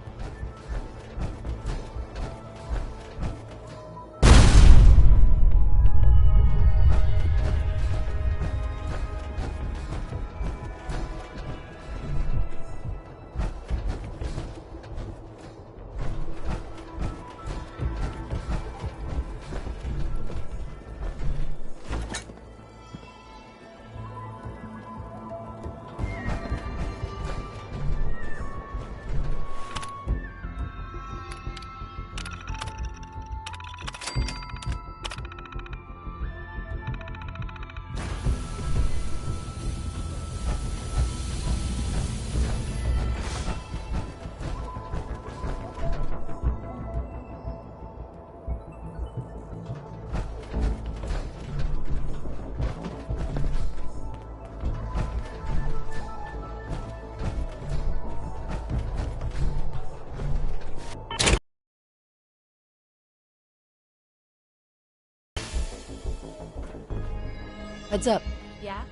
Heads up. Yeah?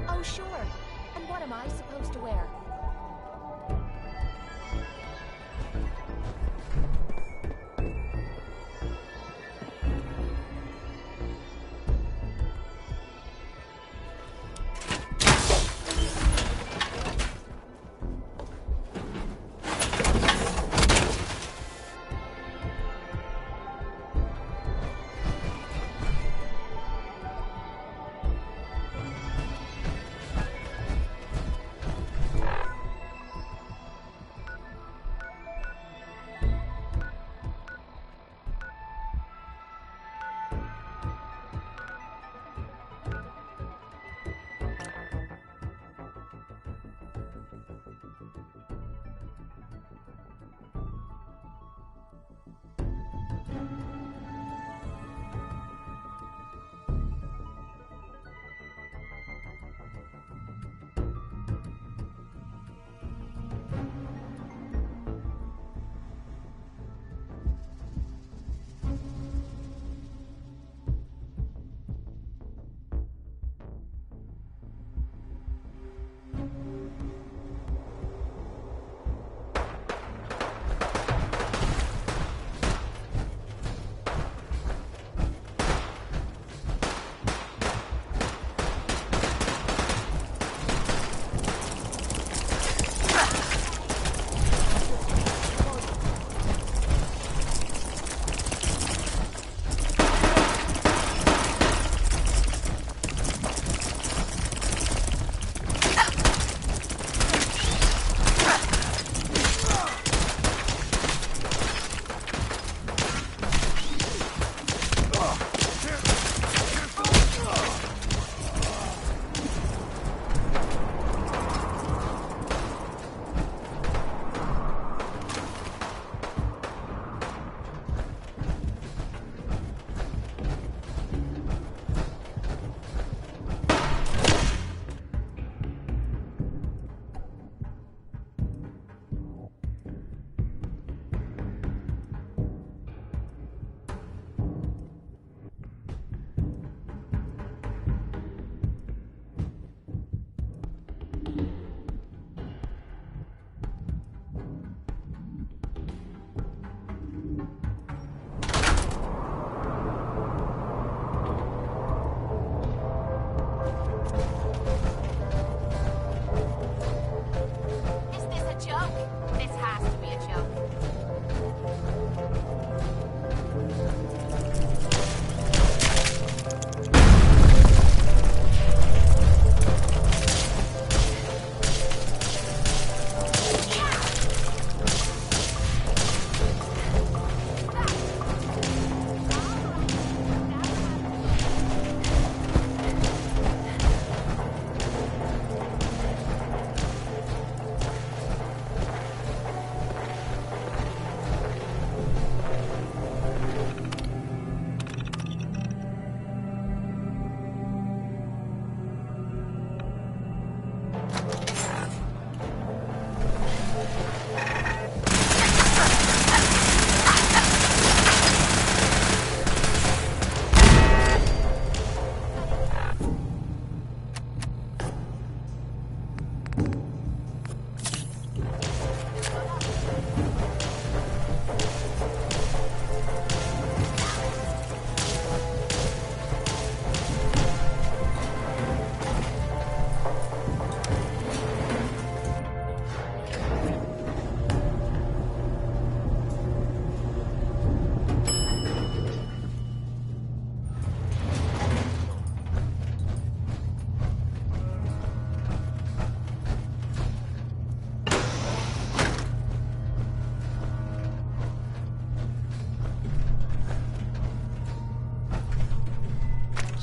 Oh, sure. And what am I supposed to wear?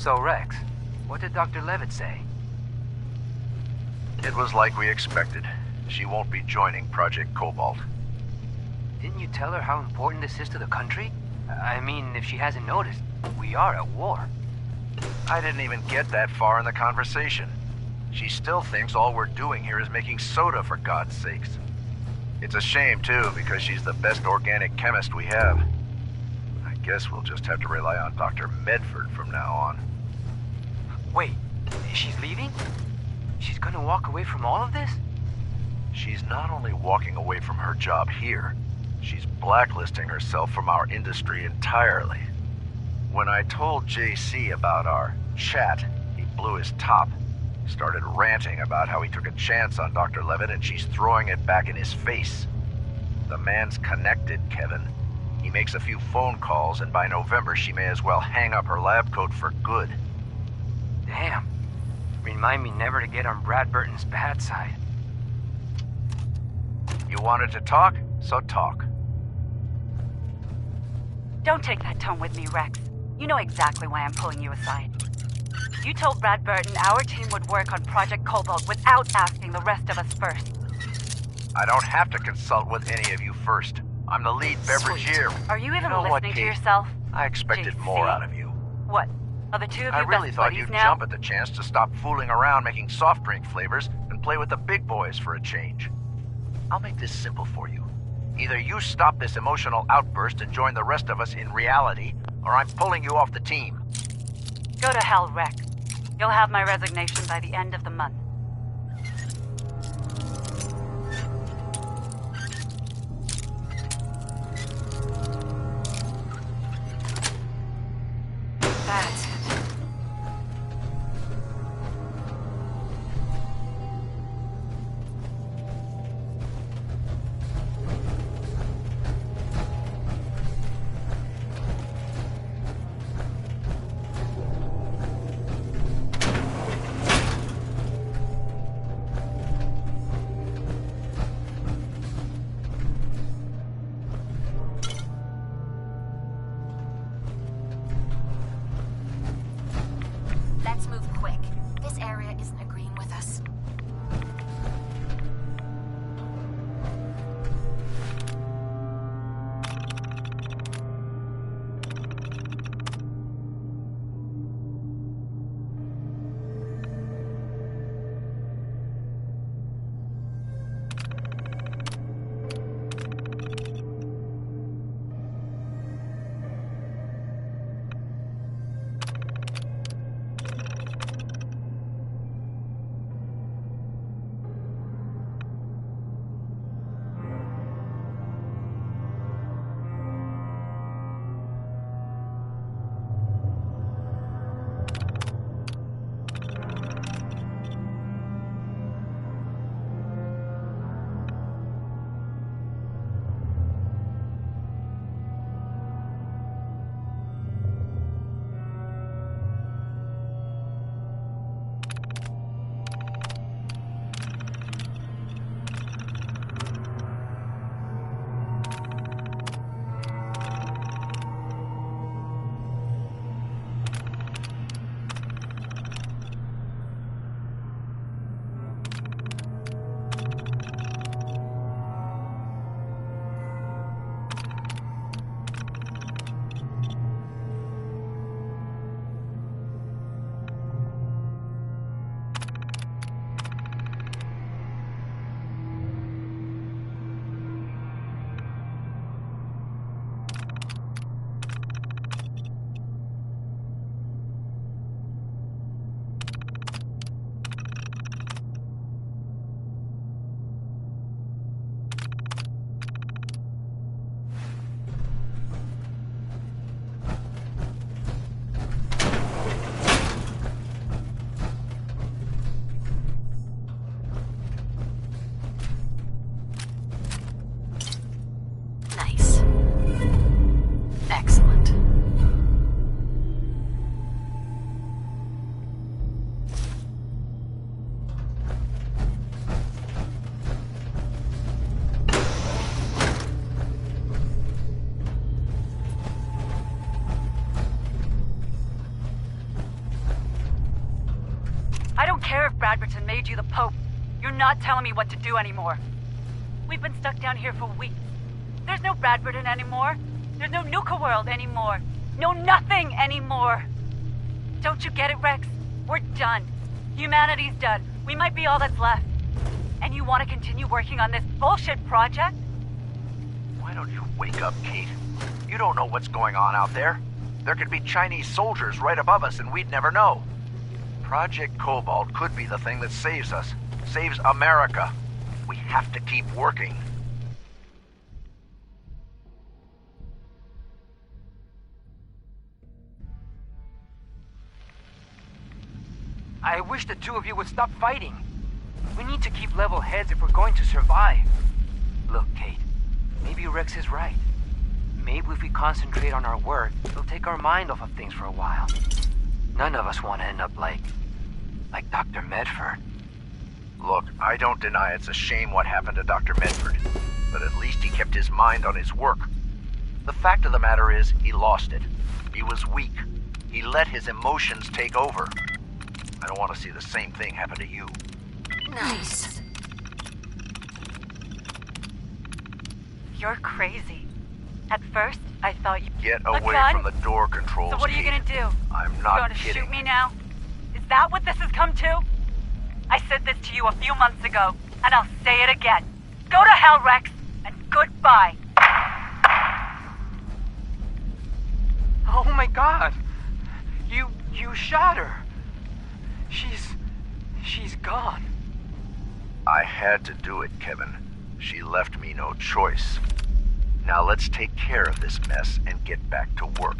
So, Rex, what did Dr. Levitt say? It was like we expected. She won't be joining Project Cobalt. Didn't you tell her how important this is to the country? I mean, if she hasn't noticed, we are at war. I didn't even get that far in the conversation. She still thinks all we're doing here is making soda, for God's sakes. It's a shame, too, because she's the best organic chemist we have. I guess we'll just have to rely on Dr. Medford from now on. Wait, she's leaving? She's gonna walk away from all of this? She's not only walking away from her job here, she's blacklisting herself from our industry entirely. When I told JC about our chat, he blew his top. Started ranting about how he took a chance on Dr. Levitt and she's throwing it back in his face. The man's connected, Kevin. He makes a few phone calls and by November she may as well hang up her lab coat for good. Damn. Remind me never to get on Brad Burton's bad side. You wanted to talk? So talk. Don't take that tone with me, Rex. You know exactly why I'm pulling you aside. You told Brad Burton our team would work on Project Cobalt without asking the rest of us first. I don't have to consult with any of you first. I'm the lead beverageer. Are you even know what, listening to Kate? yourself? I expected JC? more out of you. What? Are the two of you I really best thought buddies you'd now? jump at the chance to stop fooling around making soft drink flavors and play with the big boys for a change. I'll make this simple for you. Either you stop this emotional outburst and join the rest of us in reality, or I'm pulling you off the team. Go to hell, Rex. You'll have my resignation by the end of the month. That's it. Let's move quick. This area isn't agreeing with us. care if Bradberton made you the Pope. You're not telling me what to do anymore. We've been stuck down here for weeks. There's no Bradberton anymore. There's no Nuka World anymore. No nothing anymore. Don't you get it, Rex? We're done. Humanity's done. We might be all that's left. And you want to continue working on this bullshit project? Why don't you wake up, Kate? You don't know what's going on out there. There could be Chinese soldiers right above us and we'd never know. Project Cobalt could be the thing that saves us. Saves America. We have to keep working. I wish the two of you would stop fighting. We need to keep level heads if we're going to survive. Look, Kate, maybe Rex is right. Maybe if we concentrate on our work, it'll take our mind off of things for a while. None of us want to end up like Dr. Medford. Look, I don't deny it's a shame what happened to Dr. Medford, but at least he kept his mind on his work. The fact of the matter is, he lost it. He was weak. He let his emotions take over. I don't want to see the same thing happen to you. Nice. You're crazy. At first, I thought you... Get away from the door controls, So what are you gonna do? I'm You not gonna kidding. shoot me now? Is that what this has come to? I said this to you a few months ago, and I'll say it again. Go to hell, Rex, and goodbye. Oh my god! You shot her! She's gone. I had to do it, Kevin. She left me no choice. Now let's take care of this mess and get back to work.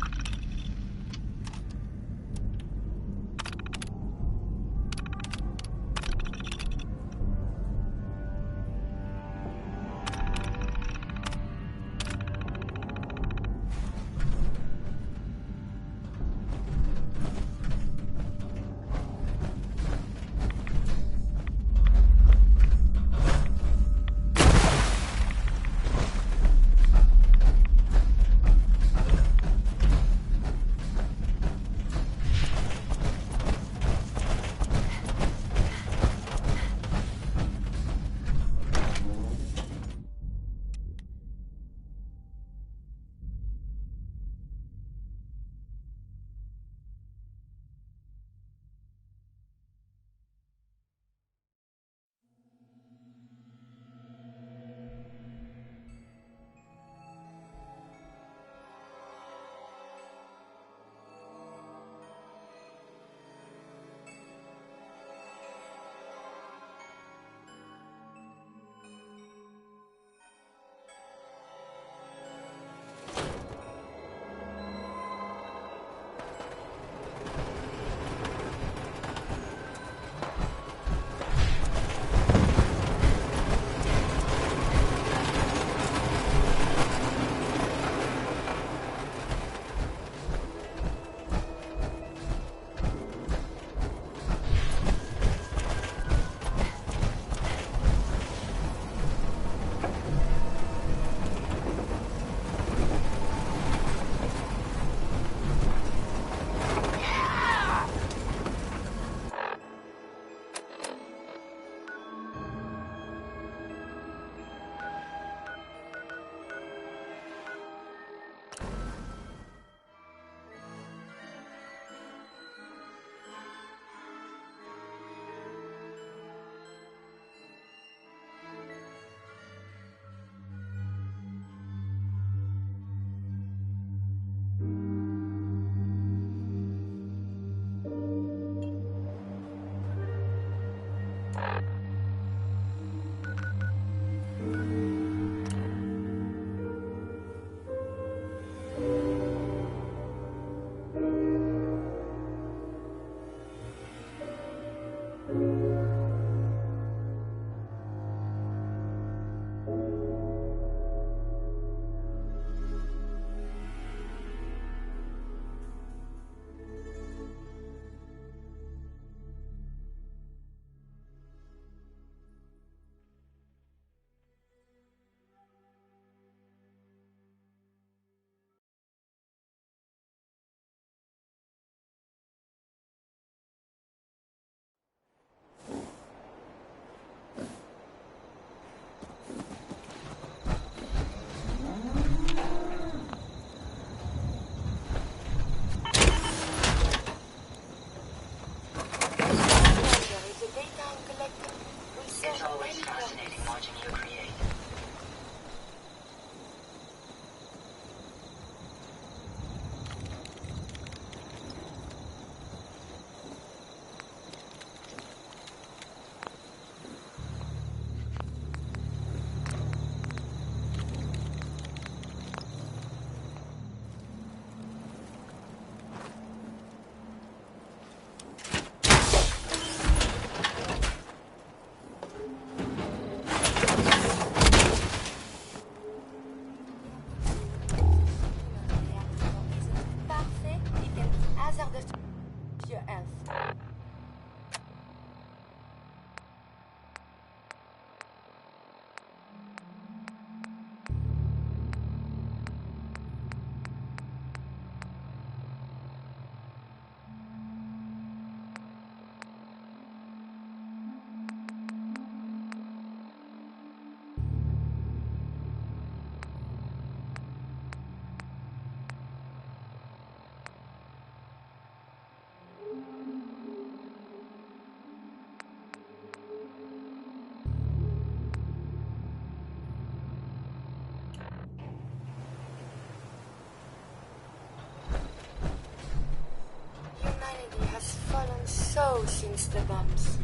since the bumps.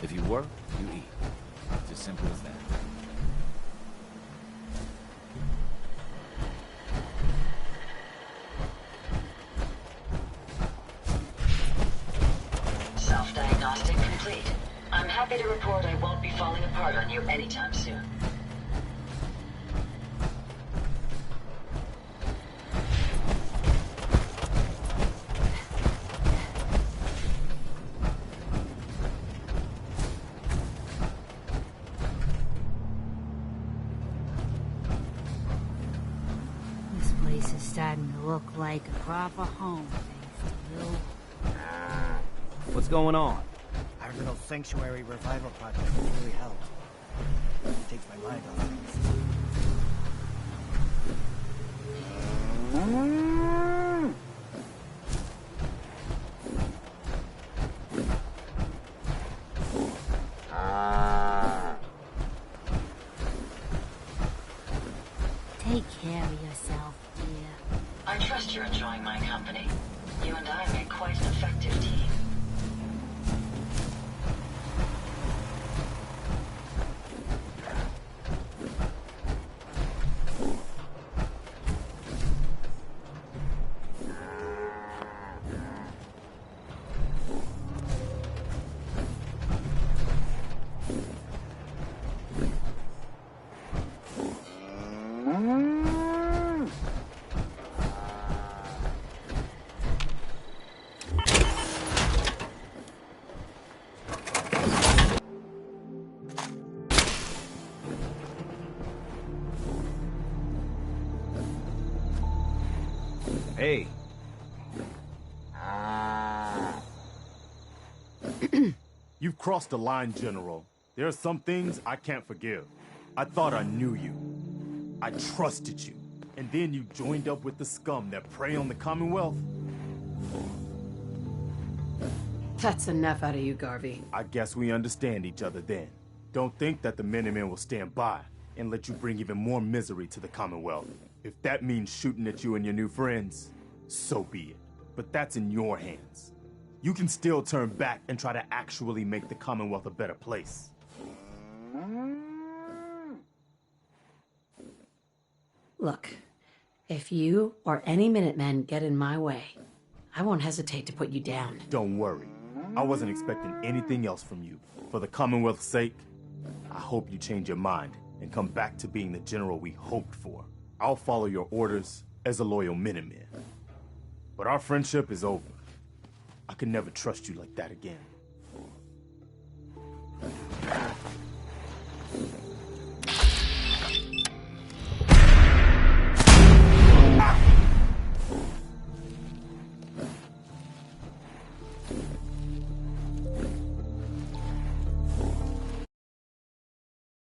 If you work, you eat. It's as simple as that. Self-diagnostic complete. I'm happy to report I won't be falling apart on you anytime soon. This place is starting to look like a proper home, thanks to Lil. What's going on? Our little sanctuary revival project has really helped. It takes my mind off things. Take care of yourself, dear. I trust you're enjoying my company. You and I make quite an effective team. Hey. You've crossed the line, General. There are some things I can't forgive. I thought I knew you. I trusted you. And then you joined up with the scum that prey on the Commonwealth. That's enough out of you, Garvey. I guess we understand each other then. Don't think that the Minutemen will stand by and let you bring even more misery to the Commonwealth. If that means shooting at you and your new friends, so be it. But that's in your hands. You can still turn back and try to actually make the Commonwealth a better place. Look, if you or any Minutemen get in my way, I won't hesitate to put you down. Don't worry. I wasn't expecting anything else from you. For the Commonwealth's sake, I hope you change your mind and come back to being the general we hoped for. I'll follow your orders as a loyal Minuteman. But our friendship is over. I could never trust you like that again.